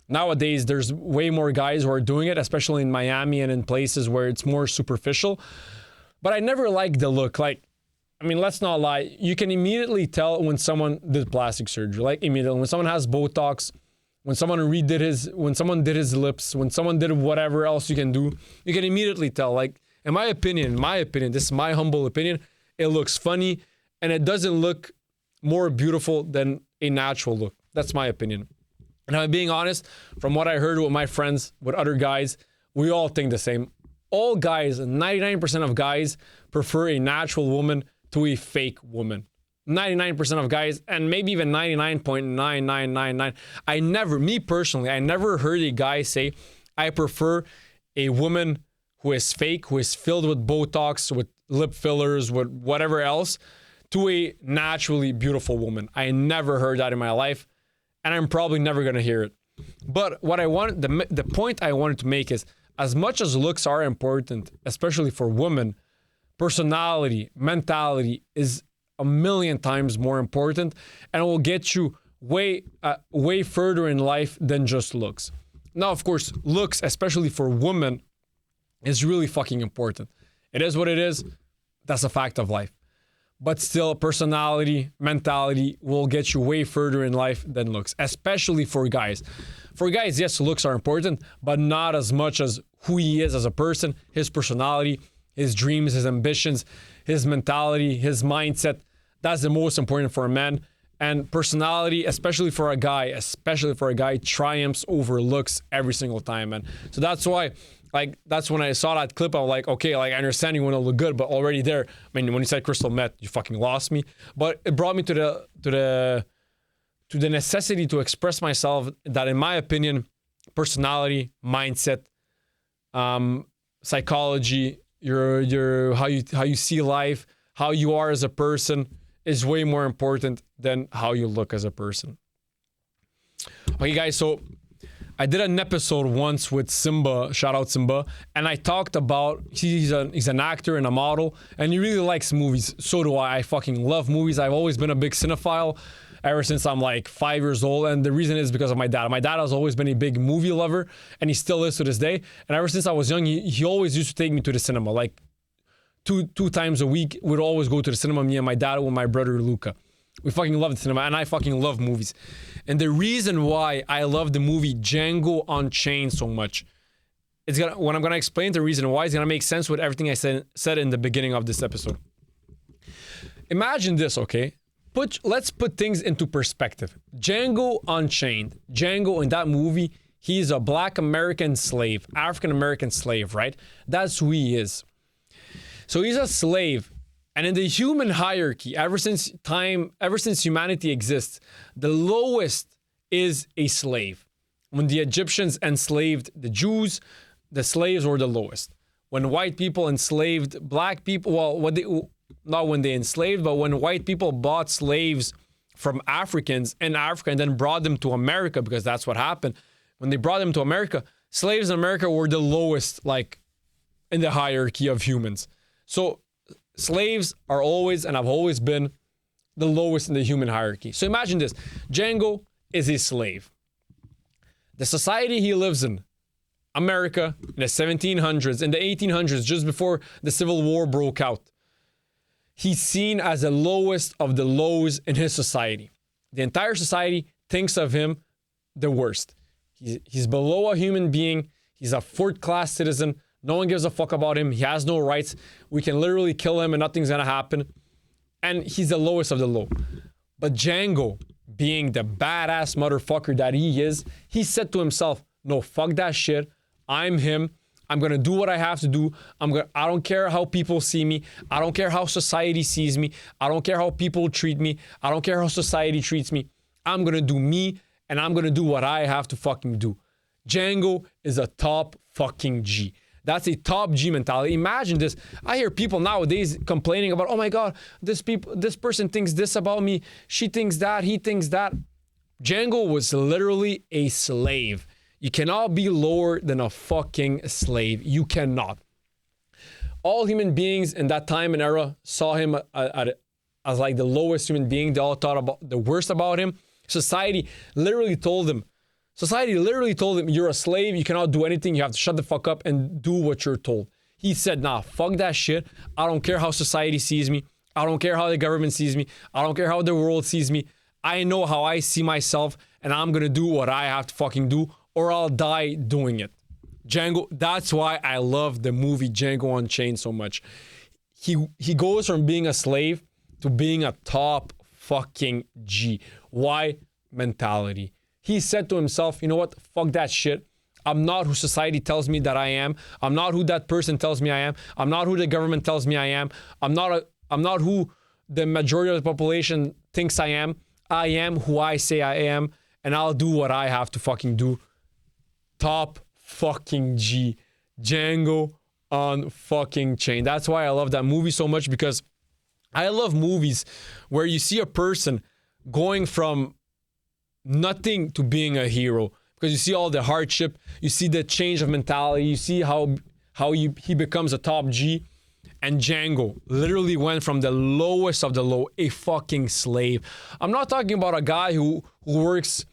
nowadays there's way more guys who are doing it, especially in Miami and in places where it's more superficial. But I never liked the look. Like, I mean, let's not lie. You can immediately tell when someone did plastic surgery. Like, immediately. When someone has Botox, when someone did his lips, when someone did whatever else you can do, you can immediately tell. Like, in my opinion, this is my humble opinion, it looks funny and it doesn't look more beautiful than a natural look. That's my opinion. And I'm being honest, from what I heard with my friends, with other guys, we all think the same. All guys, 99% of guys prefer a natural woman to a fake woman. 99% of guys, and maybe even 99.9999. Me personally, I never heard a guy say, I prefer a woman who is fake, who is filled with Botox, with lip fillers, with whatever else, to a naturally beautiful woman. I never heard that in my life, and I'm probably never going to hear it. But what I want, the point I wanted to make is, as much as looks are important, especially for women, personality, mentality is a million times more important, and it will get you way further in life than just looks. Now, of course, looks, especially for women, is really fucking important. It is what it is. That's a fact of life. But still, personality, mentality will get you way further in life than looks, especially for guys. For guys, yes, looks are important, but not as much as who he is as a person, his personality, his dreams, his ambitions, his mentality, his mindset. That's the most important for a man. And personality, especially for a guy, triumphs over looks every single time, man. So that's why, like, that's when I saw that clip, I was like, okay, like, I understand you want to look good, but already there, I mean, when you said crystal meth, you fucking lost me. But it brought me to the necessity to express myself that, in my opinion, personality, mindset, psychology, your how you see life, how you are as a person is way more important than how you look as a person. Okay, guys, so I did an episode once with Simba, shout out Simba, and I talked about, he's an actor and a model, and he really likes movies. So do I. I fucking love movies. I've always been a big cinephile ever since I'm like 5 years old, and the reason is because of my dad. My dad has always been a big movie lover, and he still is to this day. And ever since I was young, he always used to take me to the cinema, like two times a week. We'd always go to the cinema, me and my dad with my brother Luca. We fucking love the cinema, and I fucking love movies. And the reason why I love the movie Django Unchained so much, when I'm gonna explain the reason why, it's gonna make sense with everything I said in the beginning of this episode. Imagine this, okay? Let's put things into perspective. Django Unchained. Django, in that movie, he's a black American slave, African American slave, right? That's who he is. So he's a slave. And in the human hierarchy, ever since humanity exists, the lowest is a slave. When the Egyptians enslaved the Jews, the slaves were the lowest. When white people enslaved black people, not when they enslaved, but when white people bought slaves from Africans in Africa and then brought them to America, because that's what happened. When they brought them to America, slaves in America were the lowest, like, in the hierarchy of humans. So slaves are always, and have always been, the lowest in the human hierarchy. So imagine this. Django is a slave. The society he lives in, America, in the 1700s, in the 1800s, just before the Civil War broke out, he's seen as the lowest of the lows in his society. The entire society thinks of him the worst. He's below a human being. He's a fourth-class citizen. No one gives a fuck about him. He has no rights. We can literally kill him and nothing's gonna happen. And he's the lowest of the low. But Django, being the badass motherfucker that he is, he said to himself, no, fuck that shit. I'm him. I'm gonna do what I have to do. I don't care how people see me. I don't care how society sees me. I don't care how people treat me. I don't care how society treats me. I'm gonna do me, and I'm gonna do what I have to fucking do. Django is a top fucking G. That's a top G mentality. Imagine this. I hear people nowadays complaining about, oh my God, this person thinks this about me. She thinks that, he thinks that. Django was literally a slave. You cannot be lower than a fucking slave. You cannot. All human beings in that time and era saw him as like the lowest human being. They all thought about the worst about him. Society literally told him, you're a slave. You cannot do anything. You have to shut the fuck up and do what you're told. He said, nah, fuck that shit. I don't care how society sees me. I don't care how the government sees me. I don't care how the world sees me. I know how I see myself, and I'm gonna do what I have to fucking do, or I'll die doing it. Django, that's why I love the movie Django Unchained so much. He goes from being a slave to being a top fucking G. Why? Mentality. He said to himself, you know what? Fuck that shit. I'm not who society tells me that I am. I'm not who that person tells me I am. I'm not who the government tells me I am. I'm not who the majority of the population thinks I am. I am who I say I am, and I'll do what I have to fucking do. Top fucking G. Django on fucking Chain. That's why I love that movie so much, because I love movies where you see a person going from nothing to being a hero, because you see all the hardship, you see the change of mentality, you see how he becomes a top G. And Django literally went from the lowest of the low, a fucking slave. I'm not talking about a guy who works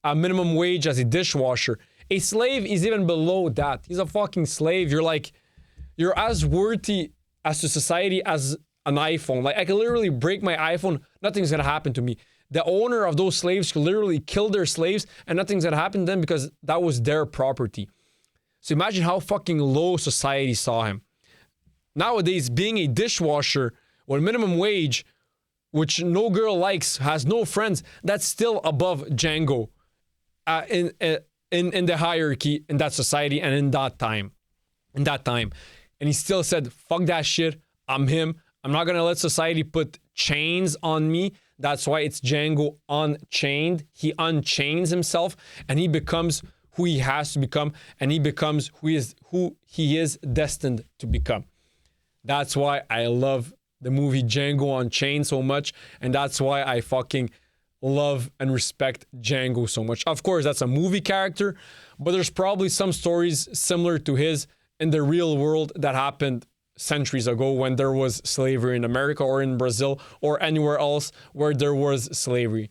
a minimum wage as a dishwasher. A slave is even below that. He's a fucking slave. You're as worthy as to society as an iPhone. Like, I can literally break my iPhone, nothing's gonna happen to me. The owner of those slaves could literally kill their slaves and nothing's gonna happen to them because that was their property. So imagine how fucking low society saw him. Nowadays, being a dishwasher with minimum wage, which no girl likes, has no friends, that's still above Django in the hierarchy in that society and in that time. And he still said, fuck that shit. I'm him. I'm not going to let society put chains on me. That's why it's Django Unchained. He unchains himself and he becomes who he has to become, and he becomes who he is destined to become. That's why I love the movie Django Unchained so much, and that's why I fucking love and respect Django so much. Of course, that's a movie character, but there's probably some stories similar to his in the real world that happened centuries ago when there was slavery in America or in Brazil or anywhere else where there was slavery.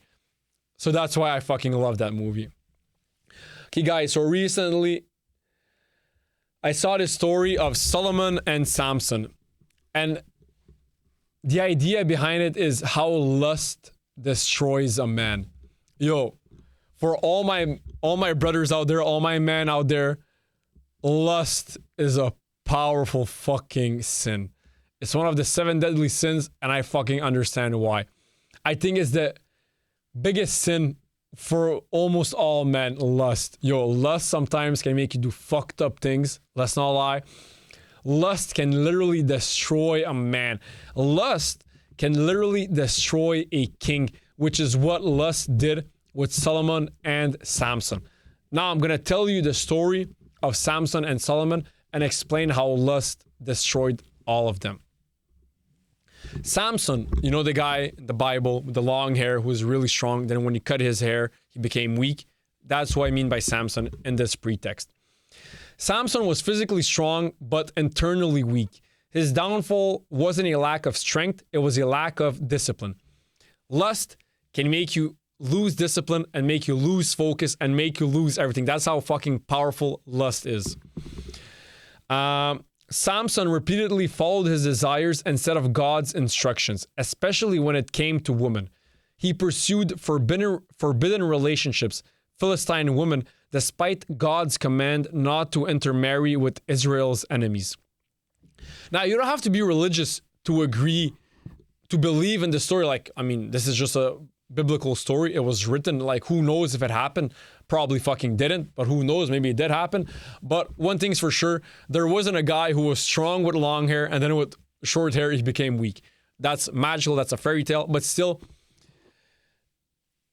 So that's why I fucking love that movie. Okay, guys, so recently I saw this story of Solomon and Samson. And the idea behind it is how lust destroys a man. Yo, for all my brothers out there, all my men out there, lust is a powerful fucking sin. It's one of the 7 deadly sins, and I fucking understand why. I think it's the biggest sin for almost all men, lust. Yo, lust sometimes can make you do fucked up things. Let's not lie. Lust can literally destroy a man. Lust can literally destroy a king, which is what lust did with Solomon and Samson. Now I'm going to tell you the story of Samson and Solomon and explain how lust destroyed all of them. Samson, you know the guy in the Bible with the long hair who was really strong. Then when he cut his hair, he became weak. That's what I mean by Samson in this pretext. Samson was physically strong, but internally weak. His downfall wasn't a lack of strength, it was a lack of discipline. Lust can make you lose discipline and make you lose focus and make you lose everything. That's how fucking powerful lust is. Samson repeatedly followed his desires instead of God's instructions, especially when it came to women. He pursued forbidden relationships, Philistine women, despite God's command not to intermarry with Israel's enemies. Now, you don't have to be religious to agree, to believe in the story. Like, I mean, this is just a biblical story. It was written, like, who knows if it happened? Probably fucking didn't, but who knows? Maybe it did happen. But one thing's for sure, there wasn't a guy who was strong with long hair and then with short hair, he became weak. That's magical. That's a fairy tale. But still,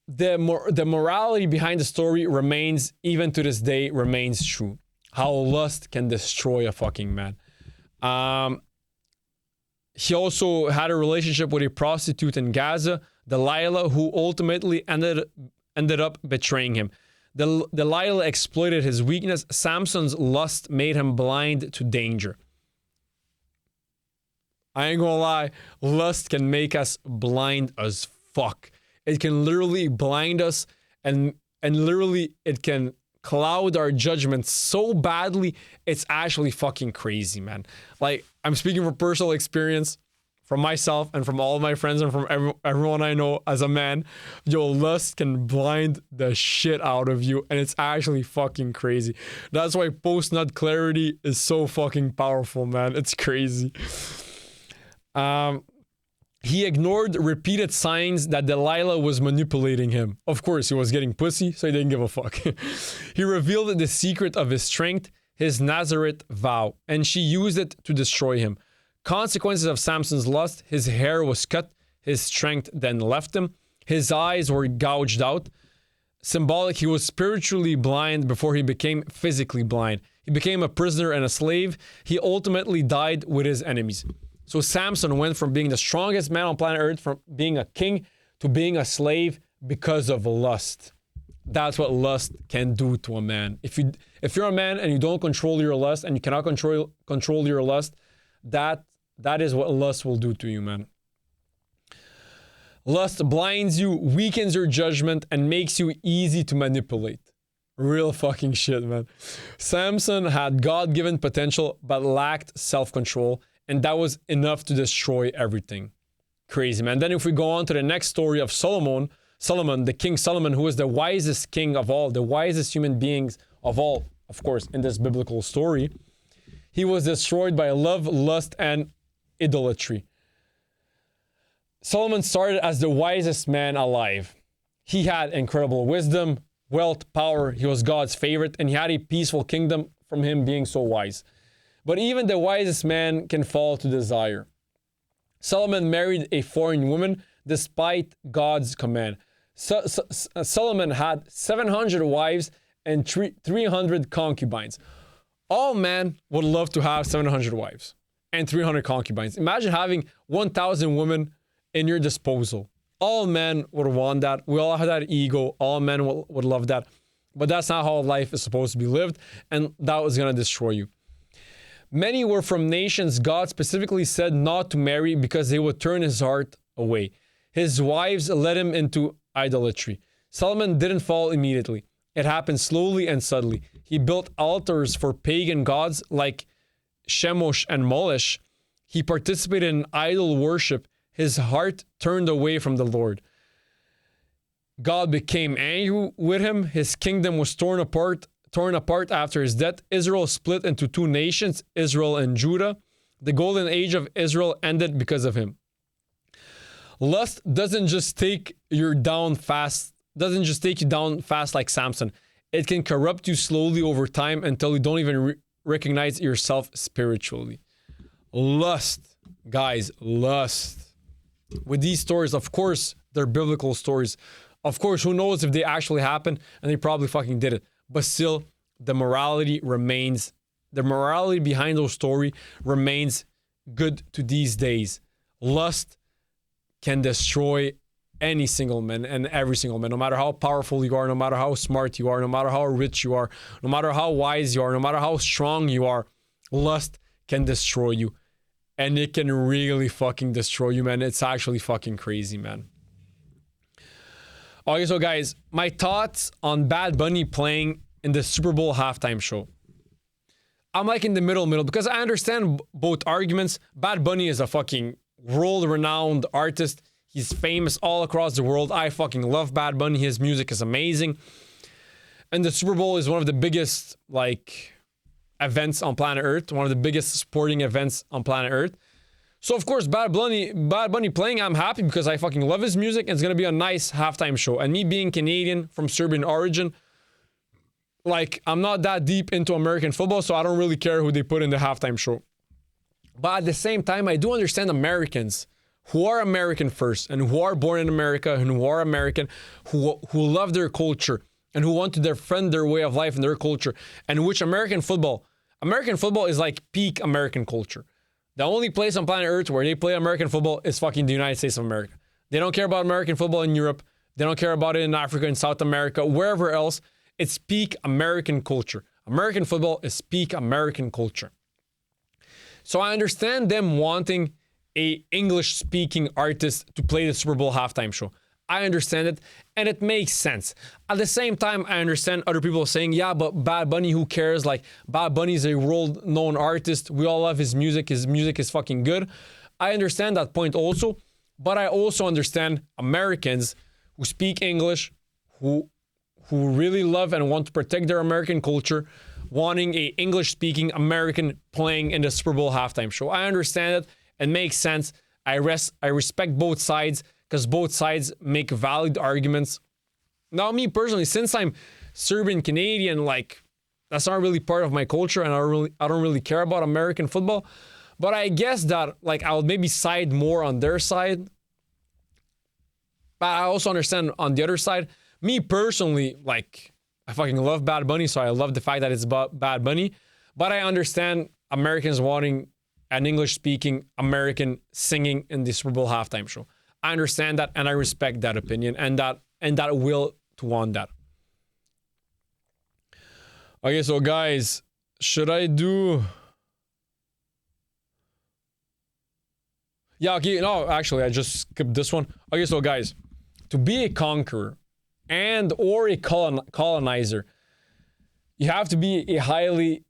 the morality behind the story remains, even to this day, remains true. how lust can destroy a fucking man. He also had a relationship with a prostitute in Gaza, Delilah, who ultimately ended up betraying him. Delilah exploited his weakness. Samson's lust made him blind to danger. I ain't gonna lie, lust can make us blind as fuck. It can literally blind us, and literally it can cloud our judgment so badly, it's actually fucking crazy, man. Like, I'm speaking from personal experience, from myself and from all of my friends and from everyone I know as a man. Yo, lust can blind the shit out of you, and it's actually fucking crazy. That's why post-nut clarity is so fucking powerful, man. It's crazy. He ignored repeated signs that Delilah was manipulating him. Of course, he was getting pussy, so he didn't give a fuck. He revealed the secret of his strength, his Nazareth vow, and she used it to destroy him. Consequences of Samson's lust: his hair was cut, his strength then left him, his eyes were gouged out. Symbolic, he was spiritually blind before he became physically blind. He became a prisoner and a slave. He ultimately died with his enemies. So Samson went from being the strongest man on planet Earth, from being a king to being a slave because of lust. That's what lust can do to a man. If you're a man and you don't control your lust, and you cannot control your lust, that is what lust will do to you, man. Lust blinds you, weakens your judgment, and makes you easy to manipulate. Real fucking shit, man. Samson had God-given potential but lacked self-control, and that was enough to destroy everything. Crazy, man. Then if we go on to the next story of Solomon, the King Solomon, who was the wisest king of all, the wisest human beings of all, of course, in this biblical story, he was destroyed by love, lust, and idolatry. Solomon started as the wisest man alive. He had incredible wisdom, wealth, power. He was God's favorite, and he had a peaceful kingdom from him being so wise. But even the wisest man can fall to desire. Solomon married a foreign woman despite God's command. Solomon had 700 wives and 300 concubines. All men would love to have 700 wives and 300 concubines. Imagine having 1,000 women in your disposal. All men would want that. We all have that ego. All men would love that. But that's not how life is supposed to be lived, and that was going to destroy you. Many were from nations God specifically said not to marry because they would turn his heart away. His wives led him into idolatry. Solomon didn't fall immediately. It happened slowly and subtly. He built altars for pagan gods like Shemosh and Moloch. He participated in idol worship. His heart turned away from the Lord. God became angry with him. His kingdom was torn apart after his death. Israel split into two nations, Israel and Judah. The golden age of Israel ended because of him. Lust doesn't just take you down fast like Samson. It can corrupt you slowly over time until you don't even recognize yourself spiritually. Lust, guys, lust. With these stories, of course, they're biblical stories. Of course, who knows if they actually happened, and they probably fucking did it. But still, the morality remains, the morality behind those stories remains good to these days. Lust can destroy any single man and every single man, no matter how powerful you are, no matter how smart you are, no matter how rich you are, no matter how wise you are, no matter how strong you are. Lust can destroy you. And it can really fucking destroy you, man. It's actually fucking crazy, man. Okay, so guys, my thoughts on Bad Bunny playing in the Super Bowl halftime show. I'm like in the middle because I understand both arguments. Bad Bunny is a fucking world-renowned artist. He's famous all across the world. I fucking love Bad Bunny. His music is amazing. And the Super Bowl is one of the biggest, like, events on planet Earth. One of the biggest sporting events on planet Earth. So, of course, Bad Bunny playing, I'm happy because I fucking love his music. And it's going to be a nice halftime show. And me being Canadian from Serbian origin, like, I'm not that deep into American football, so I don't really care who they put in the halftime show. But at the same time, I do understand Americans who are American first and who are born in America and who are American, who love their culture and who want to defend their way of life and their culture, and which American football is like peak American culture. The only place on planet Earth where they play American football is fucking the United States of America. They don't care about American football in Europe. They don't care about it in Africa, in South America, wherever else. It's peak American culture. American football is peak American culture. So I understand them wanting a English-speaking artist to play the Super Bowl halftime show. I understand it, and it makes sense. At the same time, I understand other people saying, yeah, but Bad Bunny, who cares? Like, Bad Bunny is a world-known artist. We all love his music. His music is fucking good. I understand that point also, but I also understand Americans who speak English, who really love and want to protect their American culture, wanting a English-speaking American playing in the Super Bowl halftime show. I understand it. It makes sense. I respect both sides because both sides make valid arguments. Now, me personally, since I'm Serbian Canadian, like, that's not really part of my culture, and I don't really care about American football. But I guess that, like, I would maybe side more on their side. But I also understand on the other side. Me personally, like, I fucking love Bad Bunny, so I love the fact that it's about Bad Bunny. But I understand Americans wanting an English-speaking American singing in the Super Bowl halftime show. I understand that, and I respect that opinion and that will to want that. Okay, so guys, should I do? Yeah, okay, no, actually, I just skipped this one. Okay, so guys, to be a conqueror and or a colonizer, you have to be a highly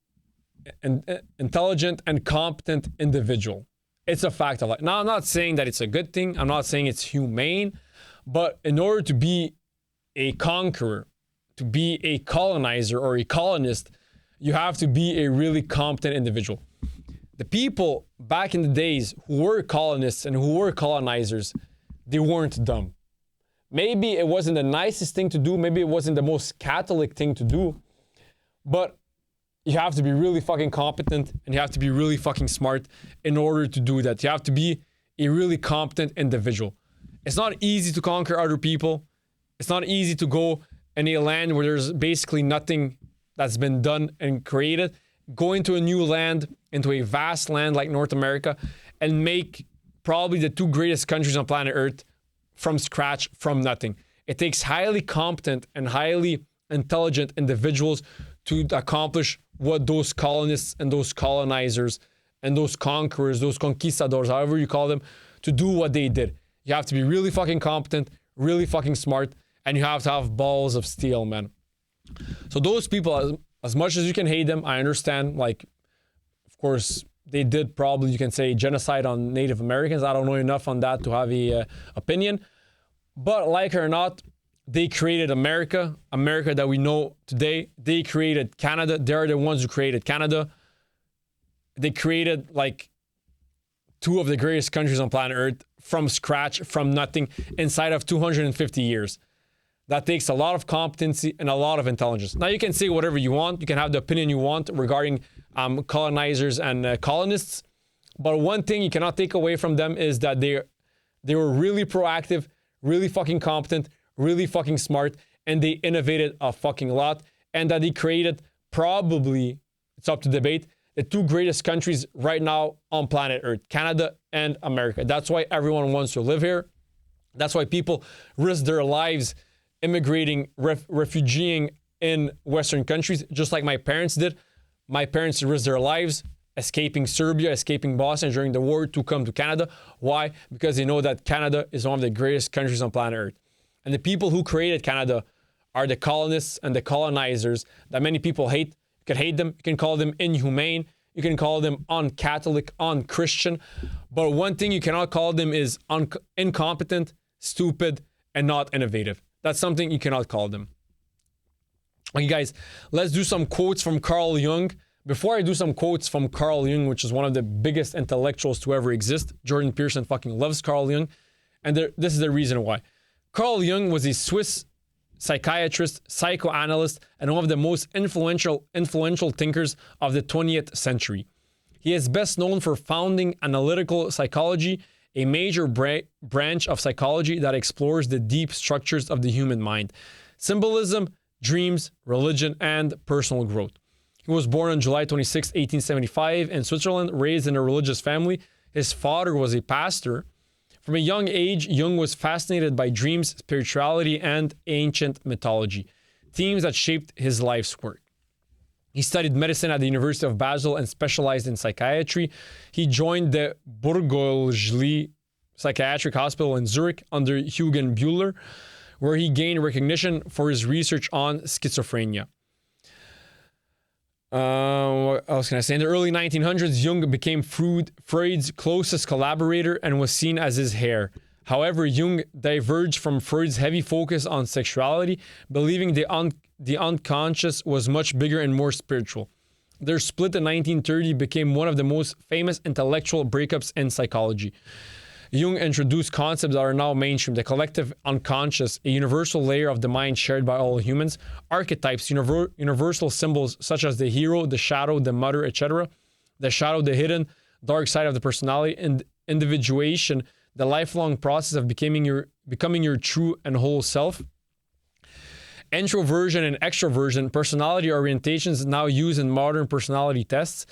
intelligent and competent individual. It's a fact of life. Now, I'm not saying that it's a good thing. I'm not saying it's humane. But in order to be a conqueror, to be a colonizer or a colonist, you have to be a really competent individual. The people back in the days who were colonists and who were colonizers, they weren't dumb. Maybe it wasn't the nicest thing to do. Maybe it wasn't the most Catholic thing to do. But you have to be really fucking competent and you have to be really fucking smart in order to do that. You have to be a really competent individual. It's not easy to conquer other people. It's not easy to go in a land where there's basically nothing that's been done and created. Go into a new land, into a vast land like North America, and make probably the two greatest countries on planet Earth from scratch, from nothing. It takes highly competent and highly intelligent individuals to accomplish what those colonists and those colonizers and those conquerors, those conquistadors, however you call them, to do what they did. You have to be really fucking competent, really fucking smart, and you have to have balls of steel, man. So those people, as much as you can hate them, I understand, like, of course, they did probably, you can say, genocide on Native Americans. I don't know enough on that to have a opinion. But like it or not, they created America that we know today. They created Canada. They're the ones who created Canada. They created like two of the greatest countries on planet Earth from scratch, from nothing, inside of 250 years. That takes a lot of competency and a lot of intelligence. Now, you can say whatever you want. You can have the opinion you want regarding colonizers and colonists. But one thing you cannot take away from them is that they were really proactive, really fucking competent, really fucking smart, and they innovated a fucking lot, and that they created probably, it's up to debate, the two greatest countries right now on planet Earth, Canada and America. That's why everyone wants to live here. That's why people risk their lives immigrating, refugeeing in Western countries, just like my parents did. My parents risked their lives escaping Serbia, escaping Bosnia during the war to come to Canada. Why? Because they know that Canada is one of the greatest countries on planet Earth. And the people who created Canada are the colonists and the colonizers that many people hate. You can hate them. You can call them inhumane. You can call them un-Catholic, un-Christian. But one thing you cannot call them is incompetent, stupid, and not innovative. That's something you cannot call them. Okay, guys, let's do some quotes from Carl Jung. Before I do some quotes from Carl Jung, which is one of the biggest intellectuals to ever exist, Jordan Peterson fucking loves Carl Jung. And this is the reason why. Carl Jung was a Swiss psychiatrist, psychoanalyst, and one of the most influential thinkers of the 20th century. He is best known for founding analytical psychology, a major branch of psychology that explores the deep structures of the human mind. Symbolism, dreams, religion, and personal growth. He was born on July 26, 1875 in Switzerland, raised in a religious family. His father was a pastor. From a young age, Jung was fascinated by dreams, spirituality, and ancient mythology, themes that shaped his life's work. He studied medicine at the University of Basel and specialized in psychiatry. He joined the Burgosli Psychiatric Hospital in Zurich under Eugen Buehler, where he gained recognition for his research on schizophrenia. What else can I say? In the early 1900s, Jung became Freud's closest collaborator and was seen as his heir. However, Jung diverged from Freud's heavy focus on sexuality, believing the unconscious was much bigger and more spiritual. Their split in 1930 became one of the most famous intellectual breakups in psychology. Jung introduced concepts that are now mainstream: the collective unconscious, a universal layer of the mind shared by all humans; archetypes, universal symbols such as the hero, the shadow, the mother, etc., the shadow, the hidden, dark side of the personality; and individuation, the lifelong process of becoming your true and whole self. Introversion and extroversion, personality orientations now used in modern personality tests.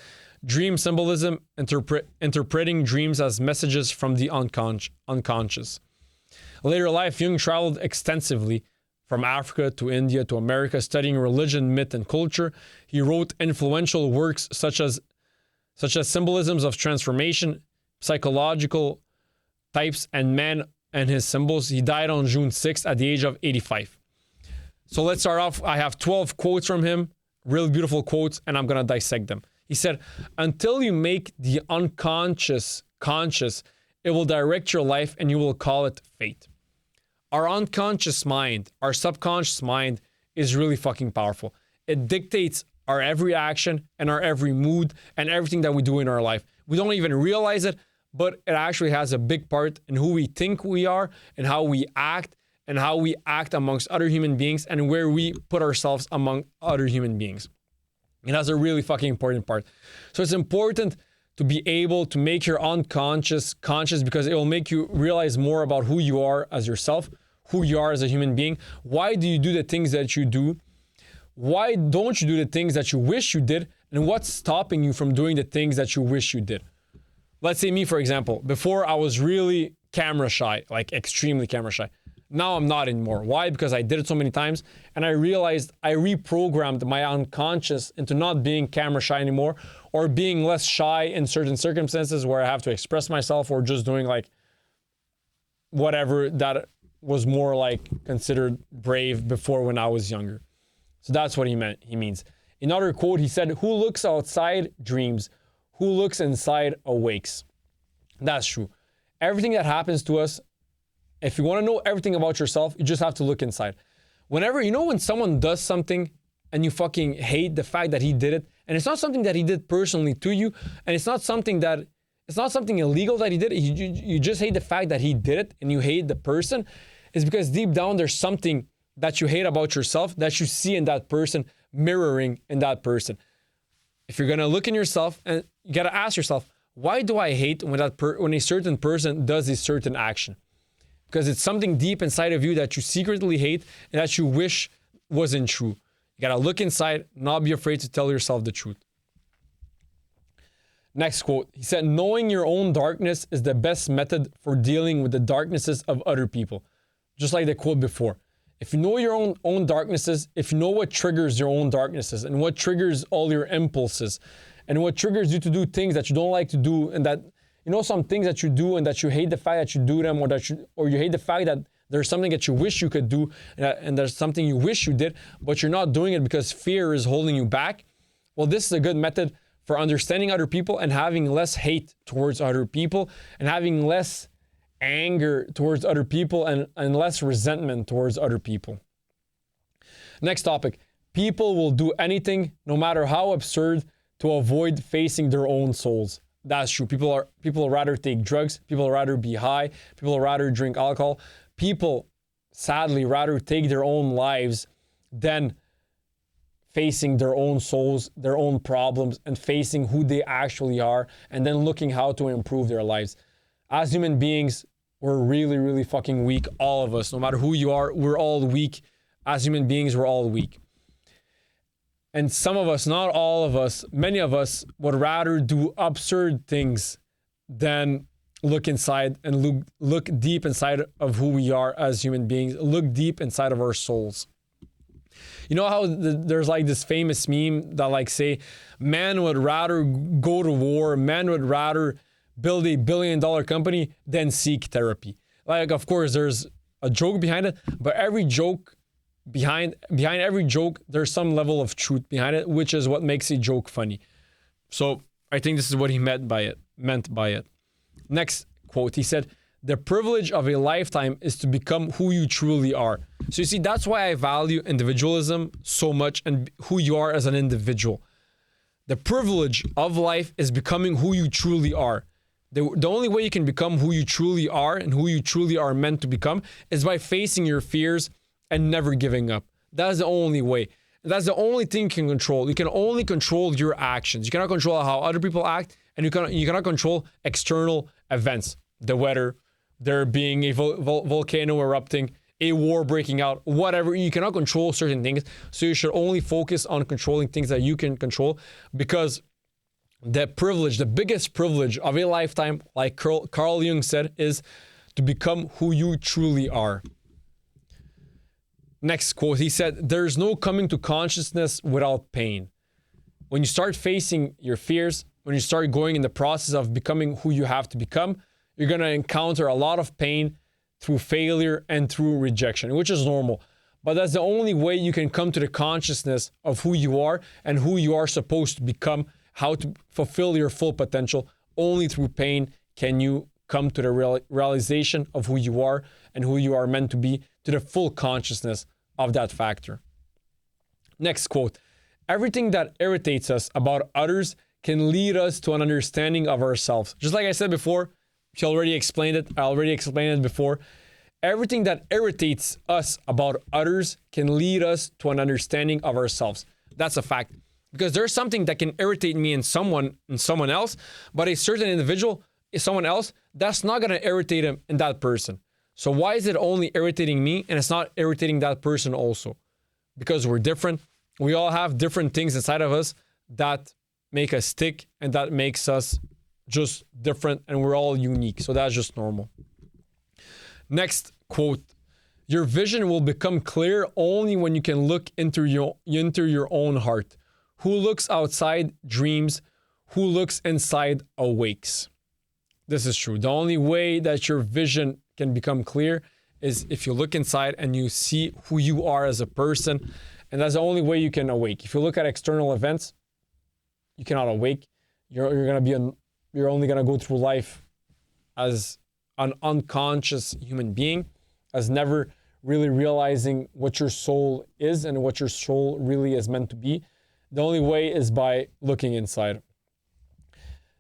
Dream symbolism, interpreting dreams as messages from the unconscious. Later life, Jung traveled extensively from Africa to India to America, studying religion, myth, and culture. He wrote influential works such as Symbolisms of Transformation, Psychological Types, and Man and His Symbols. He died on June 6th at the age of 85. So let's start off. I have 12 quotes from him, real beautiful quotes, and I'm going to dissect them. He said, until you make the unconscious conscious, it will direct your life and you will call it fate. Our unconscious mind, our subconscious mind is really fucking powerful. It dictates our every action and our every mood and everything that we do in our life. We don't even realize it, but it actually has a big part in who we think we are and how we act amongst other human beings and where we put ourselves among other human beings. And that's a really fucking important part. So it's important to be able to make your unconscious conscious, because it will make you realize more about who you are as yourself, who you are as a human being. Why do you do the things that you do? Why don't you do the things that you wish you did? And what's stopping you from doing the things that you wish you did? Let's say me, for example. Before, I was really camera shy, like extremely camera shy. Now I'm not anymore. Why? Because I did it so many times and I realized I reprogrammed my unconscious into not being camera shy anymore, or being less shy in certain circumstances where I have to express myself, or just doing like whatever that was more like considered brave before when I was younger. So that's what he means. Another quote, he said, "Who looks outside dreams, who looks inside awakes." That's true. Everything that happens to us, if you want to know everything about yourself, you just have to look inside. Whenever, when someone does something and you fucking hate the fact that he did it, and it's not something that he did personally to you, and it's not something illegal that he did, you just hate the fact that he did it and you hate the person, is because deep down there's something that you hate about yourself that you see in that person, mirroring in that person. If you're going to look in yourself, and you got to ask yourself, why do I hate when a certain person does a certain action? Because it's something deep inside of you that you secretly hate and that you wish wasn't true. You gotta look inside, not be afraid to tell yourself the truth. Next quote, he said, "Knowing your own darkness is the best method for dealing with the darknesses of other people." Just like the quote before. If you know your own darknesses, if you know what triggers your own darknesses and what triggers all your impulses and what triggers you to do things that you don't like to do, and that some things that you do and that you hate the fact that you do them, or you hate the fact that there's something that you wish you could do and there's something you wish you did, but you're not doing it because fear is holding you back. Well, this is a good method for understanding other people and having less hate towards other people and having less anger towards other people and less resentment towards other people. Next topic, people will do anything, no matter how absurd, to avoid facing their own souls. That's true. People rather take drugs. People rather be high. People rather drink alcohol. People, sadly, rather take their own lives than facing their own souls, their own problems, and facing who they actually are, and then looking how to improve their lives. As human beings, we're really, really fucking weak. All of us, no matter who you are, we're all weak. As human beings, we're all weak. And some of us, not all of us, many of us would rather do absurd things than look inside and look deep inside of who we are as human beings, look deep inside of our souls. You know how there's like this famous meme that like say, man would rather go to war, man would rather build a $1 billion company than seek therapy. Like, of course, there's a joke behind it, but every joke, behind every joke, there's some level of truth behind it, which is what makes a joke funny. So I think this is what he meant by it. Next quote, he said, the privilege of a lifetime is to become who you truly are. So you see, that's why I value individualism so much and who you are as an individual. The privilege of life is becoming who you truly are. The only way you can become who you truly are and who you truly are meant to become is by facing your fears and never giving up. That's the only way. That's the only thing you can control. You can only control your actions. You cannot control how other people act, and you cannot control external events. The weather, there being a volcano erupting, a war breaking out, whatever. You cannot control certain things. So you should only focus on controlling things that you can control, because the privilege, the biggest privilege of a lifetime, like Carl Jung said, is to become who you truly are. Next quote, he said, there's no coming to consciousness without pain. When you start facing your fears, when you start going in the process of becoming who you have to become, you're going to encounter a lot of pain through failure and through rejection, which is normal. But that's the only way you can come to the consciousness of who you are and who you are supposed to become, how to fulfill your full potential. Only through pain can you come to the realization of who you are and who you are meant to be, to the full consciousness of that factor. Next quote, everything that irritates us about others can lead us to an understanding of ourselves. Just like I said before, she already explained it. I already explained it before. Everything that irritates us about others can lead us to an understanding of ourselves. That's a fact. Because there's something that can irritate me in someone else, but a certain individual, someone else, that's not going to irritate him in that person. So why is it only irritating me and it's not irritating that person also? Because we're different. We all have different things inside of us that make us tick and that makes us just different, and we're all unique. So that's just normal. Next quote, your vision will become clear only when you can look into your own heart. Who looks outside dreams, who looks inside awakes. This is true. The only way that your vision can become clear is if you look inside and you see who you are as a person, and that's the only way you can awake. If you look at external events, you cannot awake. You're only gonna go through life as an unconscious human being, as never really realizing what your soul is and what your soul really is meant to be. The only way is by looking inside.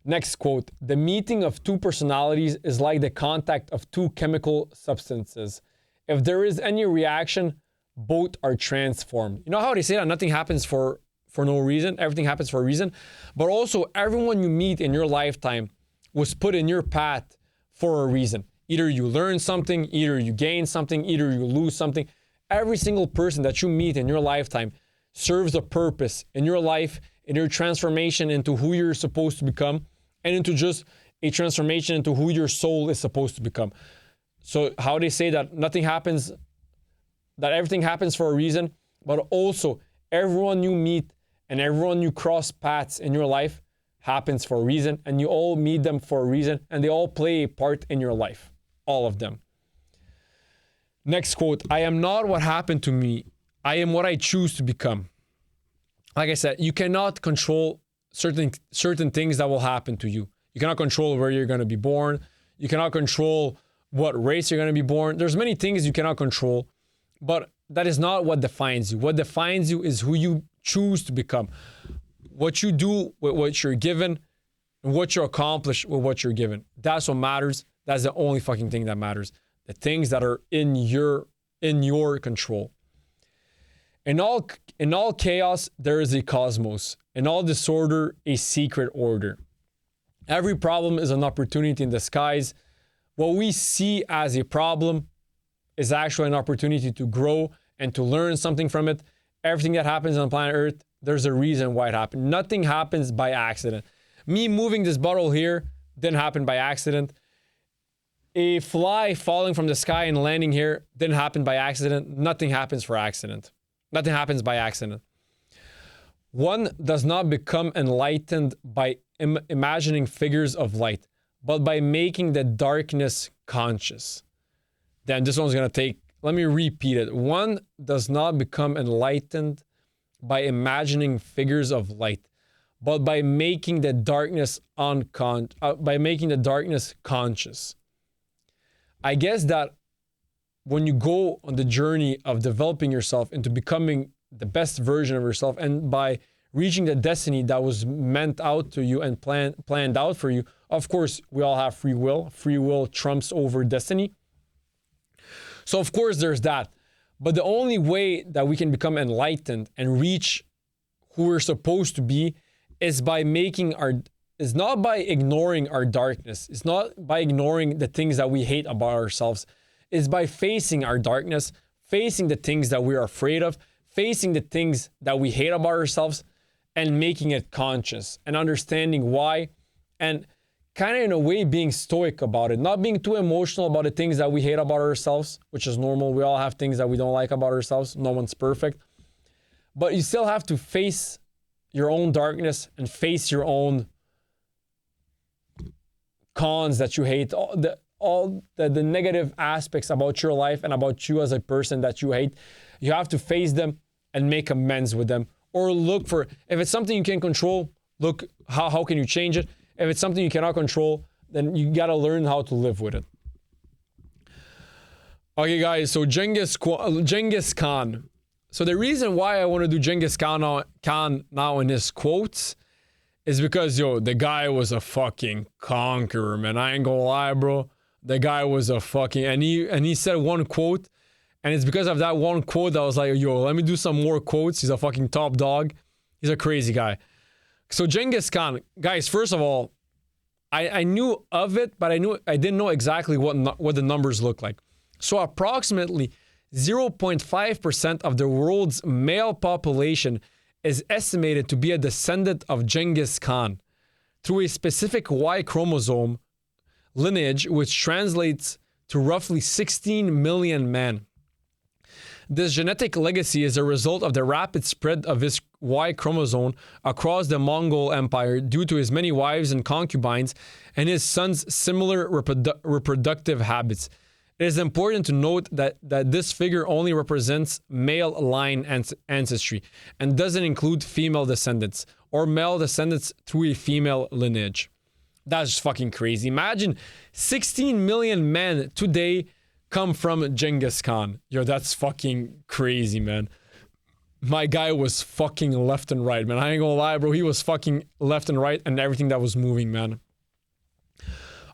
Next quote, the meeting of two personalities is like the contact of two chemical substances. If there is any reaction, both are transformed. You know how they say that nothing happens for no reason? Everything happens for a reason. But also, everyone you meet in your lifetime was put in your path for a reason. Either you learn something, either you gain something, either you lose something. Every single person that you meet in your lifetime serves a purpose in your life, in your transformation into who you're supposed to become, and into just a transformation into who your soul is supposed to become. So how they say that nothing happens, that everything happens for a reason, but also everyone you meet and everyone you cross paths in your life happens for a reason, and you all meet them for a reason, and they all play a part in your life, all of them. Next quote, I am not what happened to me. I am what I choose to become. Like I said, you cannot control certain things that will happen to you. You cannot control where you're going to be born. You cannot control what race you're going to be born. There's many things you cannot control, but that is not what defines you. What defines you is who you choose to become. What you do with what you're given and what you accomplish with what you're given. That's what matters. That's the only fucking thing that matters. The things that are in your control. In all chaos, there is a cosmos. In all disorder, a secret order. Every problem is an opportunity in disguise. What we see as a problem is actually an opportunity to grow and to learn something from it. Everything that happens on planet Earth, there's a reason why it happened. Nothing happens by accident. Me moving this bottle here didn't happen by accident. A fly falling from the sky and landing here didn't happen by accident. Nothing happens for accident. Nothing happens by accident. One does not become enlightened by imagining figures of light, but by making the darkness conscious. Then this one's going to take, let me repeat it. One does not become enlightened by imagining figures of light, but by making the darkness conscious. I guess that when you go on the journey of developing yourself into becoming the best version of yourself, and by reaching the destiny that was meant out to you and planned out for you, of course, we all have free will. Free will trumps over destiny. So of course there's that. But the only way that we can become enlightened and reach who we're supposed to be is not by ignoring our darkness. It's not by ignoring the things that we hate about ourselves. It's by facing our darkness, facing the things that we're afraid of, facing the things that we hate about ourselves, and making it conscious and understanding why, and kind of in a way being stoic about it, not being too emotional about the things that we hate about ourselves, which is normal. We all have things that we don't like about ourselves. No one's perfect. But you still have to face your own darkness and face your own cons that you hate, all the negative aspects about your life and about you as a person that you hate. You have to face them and make amends with them, or look for, if it's something you can control, look how can you change it. If it's something you cannot control, then you gotta learn how to live with it. Okay guys, so Genghis Khan. So the reason why I want to do Genghis Khan now in his quotes is because, the guy was a fucking conqueror, man. I ain't gonna lie, bro. The guy was a fucking, and he said one quote, and it's because of that one quote that I was like, let me do some more quotes. He's a fucking top dog. He's a crazy guy. So Genghis Khan, guys, first of all, I knew of it, but I didn't know exactly what the numbers look like. So approximately 0.5% of the world's male population is estimated to be a descendant of Genghis Khan through a specific Y chromosome lineage, which translates to roughly 16 million men. This genetic legacy is a result of the rapid spread of his Y chromosome across the Mongol Empire due to his many wives and concubines and his son's similar reproductive habits. It is important to note that this figure only represents male line ancestry and doesn't include female descendants or male descendants through a female lineage. That's just fucking crazy. Imagine 16 million men today come from Genghis Khan. That's fucking crazy, man. My guy was fucking left and right, man. I ain't gonna lie, bro. He was fucking left and right and everything that was moving, man.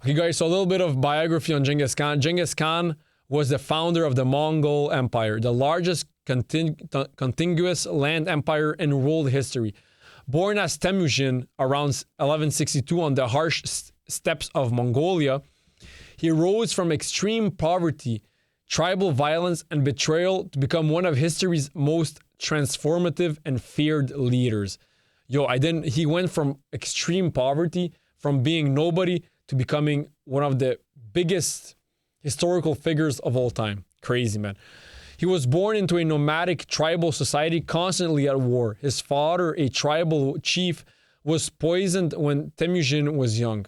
Okay, guys, so a little bit of biography on Genghis Khan. Genghis Khan was the founder of the Mongol Empire, the largest contiguous land empire in world history. Born as Temujin around 1162 on the harsh steppes of Mongolia, he rose from extreme poverty, tribal violence, and betrayal to become one of history's most transformative and feared leaders. He went from extreme poverty, from being nobody, to becoming one of the biggest historical figures of all time. Crazy, man. He was born into a nomadic tribal society constantly at war. His father, a tribal chief, was poisoned when Temujin was young.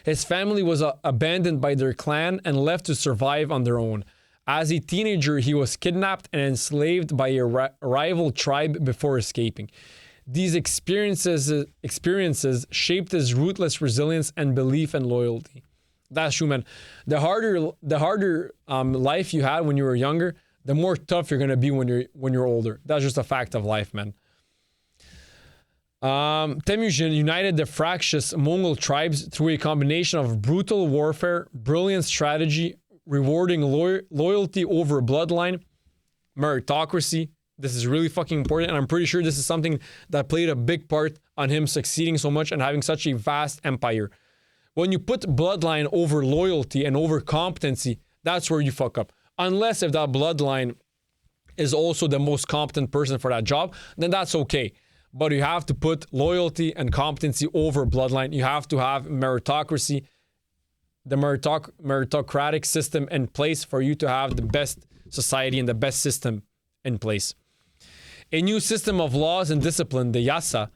His family was abandoned by their clan and left to survive on their own. As a teenager, he was kidnapped and enslaved by a rival tribe before escaping. These experiences shaped his ruthless resilience and belief and loyalty. That's true, man. The harder life you had when you were younger, the more tough you're gonna be when you're older. That's just a fact of life, man. Temujin united the fractious Mongol tribes through a combination of brutal warfare, brilliant strategy, rewarding loyalty over bloodline, meritocracy. This is really fucking important, and I'm pretty sure this is something that played a big part on him succeeding so much and having such a vast empire. When you put bloodline over loyalty and over competency, that's where you fuck up. Unless if that bloodline is also the most competent person for that job, then that's okay. But you have to put loyalty and competency over bloodline. You have to have meritocracy, the meritocratic system in place for you to have the best society and the best system in place. A new system of laws and discipline, the Yasa.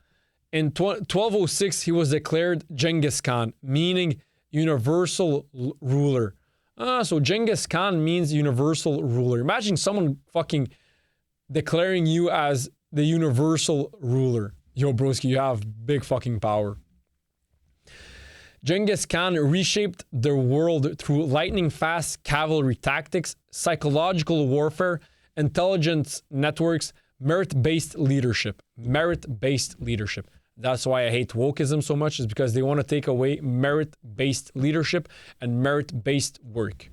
In 1206, he was declared Genghis Khan, meaning universal ruler. So Genghis Khan means universal ruler. Imagine someone fucking declaring you as the universal ruler. Yo, broski, you have big fucking power. Genghis Khan reshaped the world through lightning-fast cavalry tactics, psychological warfare, intelligence networks, merit-based leadership. Merit-based leadership. That's why I hate wokeism so much, is because they want to take away merit-based leadership and merit-based work.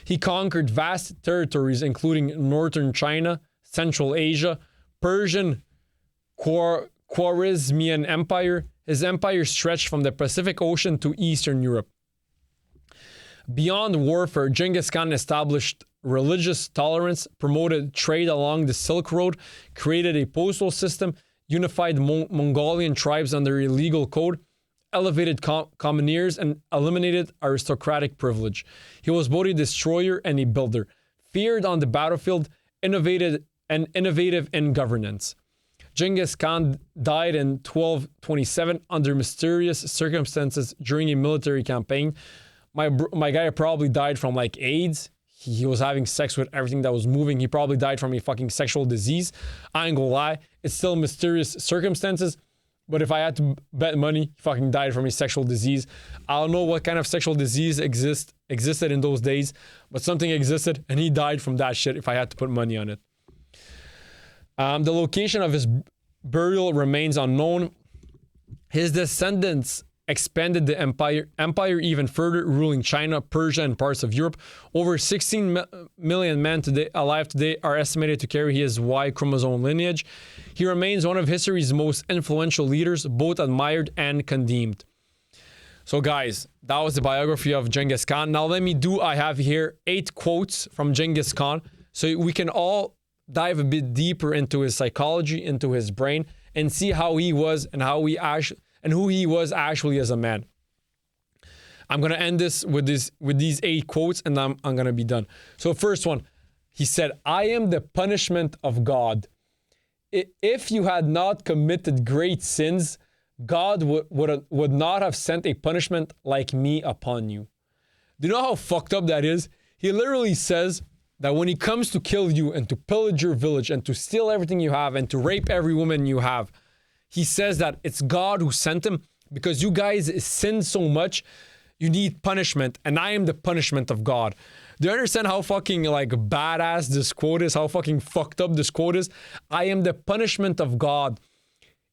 He conquered vast territories, including northern China, Central Asia, Persian, Khwarezmian Empire. His empire stretched from the Pacific Ocean to Eastern Europe. Beyond warfare, Genghis Khan established religious tolerance, promoted trade along the Silk Road, created a postal system, unified Mongolian tribes under a legal code, elevated commoneers, and eliminated aristocratic privilege. He was both a destroyer and a builder, feared on the battlefield, innovative in governance. Genghis Khan died in 1227 under mysterious circumstances during a military campaign. My guy probably died from like AIDS. He was having sex with everything that was moving. He probably died from a fucking sexual disease. I ain't gonna lie. It's still mysterious circumstances. But if I had to bet money, he fucking died from a sexual disease. I don't know what kind of sexual disease existed in those days, but something existed and he died from that shit if I had to put money on it. The location of his burial remains unknown. His descendants expanded the empire even further, ruling China, Persia, and parts of Europe. Over 16 million men alive today are estimated to carry his Y chromosome lineage. He remains one of history's most influential leaders, both admired and condemned. So guys, that was the biography of Genghis Khan. Now I have here 8 quotes from Genghis Khan, so we can all dive a bit deeper into his psychology, into his brain, and see how he was and who he was actually as a man. I'm gonna end this with these 8 quotes, and I'm gonna be done. So first one, he said, "I am the punishment of God. If you had not committed great sins, God would not have sent a punishment like me upon you." Do you know how fucked up that is? He literally says that when he comes to kill you and to pillage your village and to steal everything you have and to rape every woman you have, he says that it's God who sent him because you guys sinned so much, you need punishment, and I am the punishment of God. Do you understand how fucking like badass this quote is? How fucking fucked up this quote is? I am the punishment of God.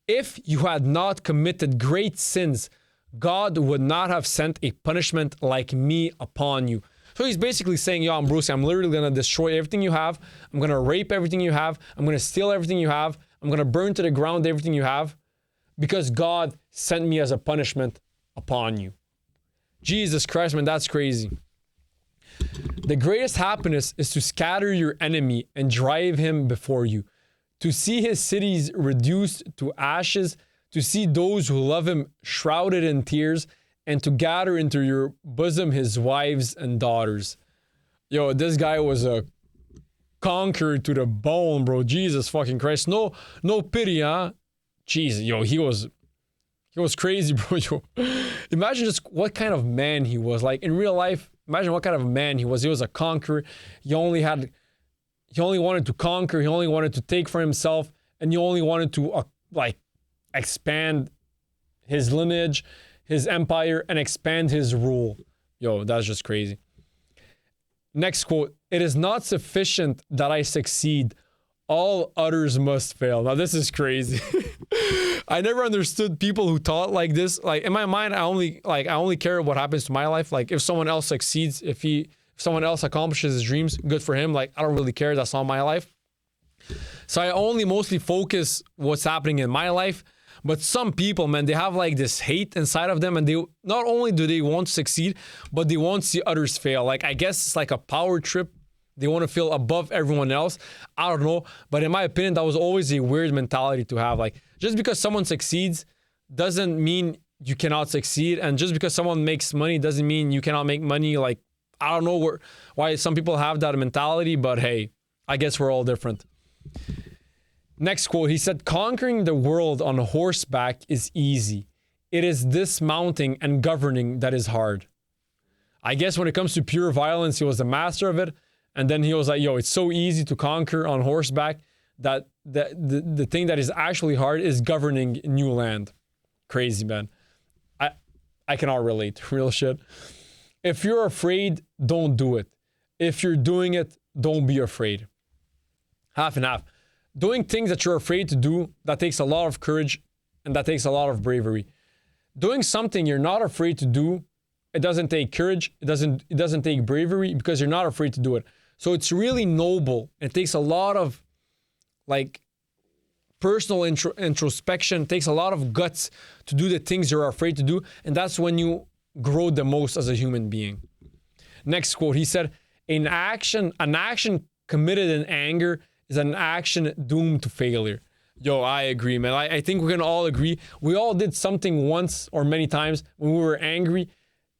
If you had not committed great sins, God would not have sent a punishment like me upon you. So he's basically saying, yo, I'm Bruce, I'm literally going to destroy everything you have. I'm going to rape everything you have. I'm going to steal everything you have. I'm going to burn to the ground everything you have because God sent me as a punishment upon you. Jesus Christ, man, that's crazy. The greatest happiness is to scatter your enemy and drive him before you, to see his cities reduced to ashes, to see those who love him shrouded in tears, and to gather into your bosom his wives and daughters. Yo, this guy was a conqueror to the bone, bro. Jesus fucking Christ. No pity, huh? Jesus, yo, he was crazy, bro. Yo. Imagine just what kind of man he was. Like in real life, imagine what kind of man he was. He was a conqueror. He only wanted to conquer. He only wanted to take for himself, and he only wanted to expand his lineage, his empire, and expand his rule. Yo, that's just crazy. Next quote, "It is not sufficient that I succeed. All others must fail." Now this is crazy. I never understood people who taught like this. Like in my mind, I only care what happens to my life. Like if someone else succeeds, if someone else accomplishes his dreams, good for him. Like I don't really care. That's not my life. So I only mostly focus what's happening in my life. But some people, man, they have like this hate inside of them, and they not only do they want to succeed, but they won't see others fail. Like I guess it's like a power trip They want to feel above everyone else. I don't know. But in my opinion, that was always a weird mentality to have. Like, just because someone succeeds doesn't mean you cannot succeed. And just because someone makes money doesn't mean you cannot make money. Like, I don't know why some people have that mentality, but hey, I guess we're all different. Next quote, he said, conquering the world on horseback is easy. It is dismounting and governing that is hard. I guess when it comes to pure violence, he was the master of it. And then he was like, yo, it's so easy to conquer on horseback that the thing that is actually hard is governing new land. Crazy, man. I cannot relate. Real shit. If you're afraid, don't do it. If you're doing it, don't be afraid. Half and half. Doing things that you're afraid to do, that takes a lot of courage and that takes a lot of bravery. Doing something you're not afraid to do, it doesn't take courage, it doesn't take bravery because you're not afraid to do it. So it's really noble. It takes a lot of like personal introspection, it takes a lot of guts to do the things you're afraid to do, and that's when you grow the most as a human being. Next quote, he said, an action committed in anger is an action doomed to failure. Yo, I agree, man. I think we can all agree. We all did something once or many times when we were angry.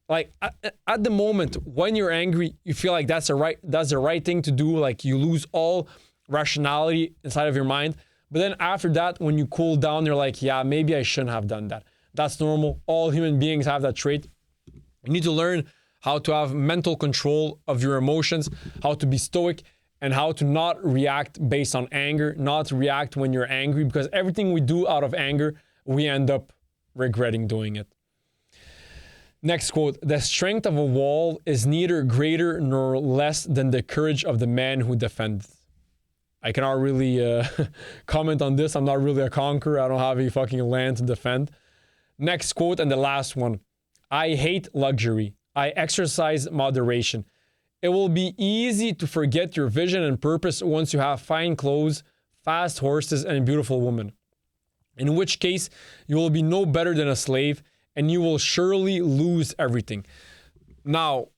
Like at the moment when you're angry, you feel like that's the right thing to do. Like you lose all rationality inside of your mind. But then after that, when you cool down, you're like, yeah, maybe I shouldn't have done that. That's normal. All human beings have that trait. You need to learn how to have mental control of your emotions, how to be stoic, and how to not react based on anger, not react when you're angry, because everything we do out of anger, we end up regretting doing it. Next quote, the strength of a wall is neither greater nor less than the courage of the man who defends. I cannot really comment on this. I'm not really a conqueror. I don't have a fucking land to defend. Next quote and the last one. I hate luxury. I exercise moderation. It will be easy to forget your vision and purpose once you have fine clothes, fast horses, and a beautiful woman. In which case, you will be no better than a slave, and you will surely lose everything. Now,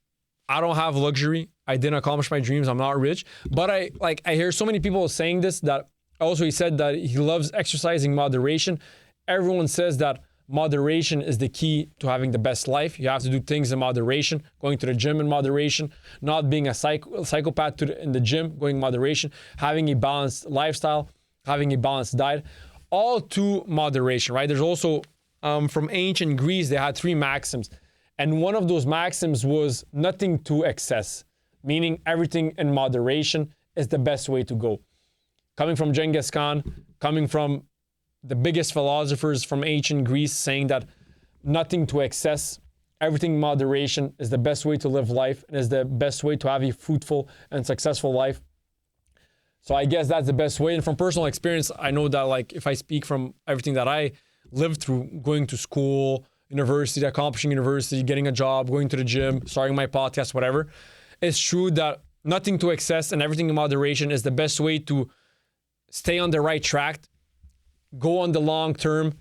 I don't have luxury. I didn't accomplish my dreams. I'm not rich. But I hear so many people saying this, that also he said that he loves exercising moderation. Everyone says that moderation is the key to having the best life. You have to do things in moderation, going to the gym in moderation, not being a psychopath in the gym, going in moderation, having a balanced lifestyle, having a balanced diet, all to moderation, right? There's also, from ancient Greece, they had 3 maxims. And one of those maxims was nothing to excess, meaning everything in moderation is the best way to go. Coming from Genghis Khan, coming from the biggest philosophers from ancient Greece, saying that nothing to excess, everything in moderation is the best way to live life and is the best way to have a fruitful and successful life. So I guess that's the best way. And from personal experience, I know that like if I speak from everything that I lived through, going to school, university, accomplishing university, getting a job, going to the gym, starting my podcast, whatever, it's true that nothing to excess and everything in moderation is the best way to stay on the right track, go on the long term,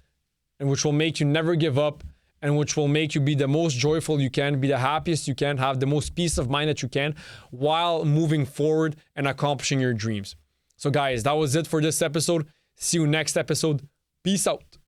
and which will make you never give up, and which will make you be the most joyful you can, be the happiest you can, have the most peace of mind that you can, while moving forward and accomplishing your dreams. So guys, that was it for this episode. See you next episode. Peace out.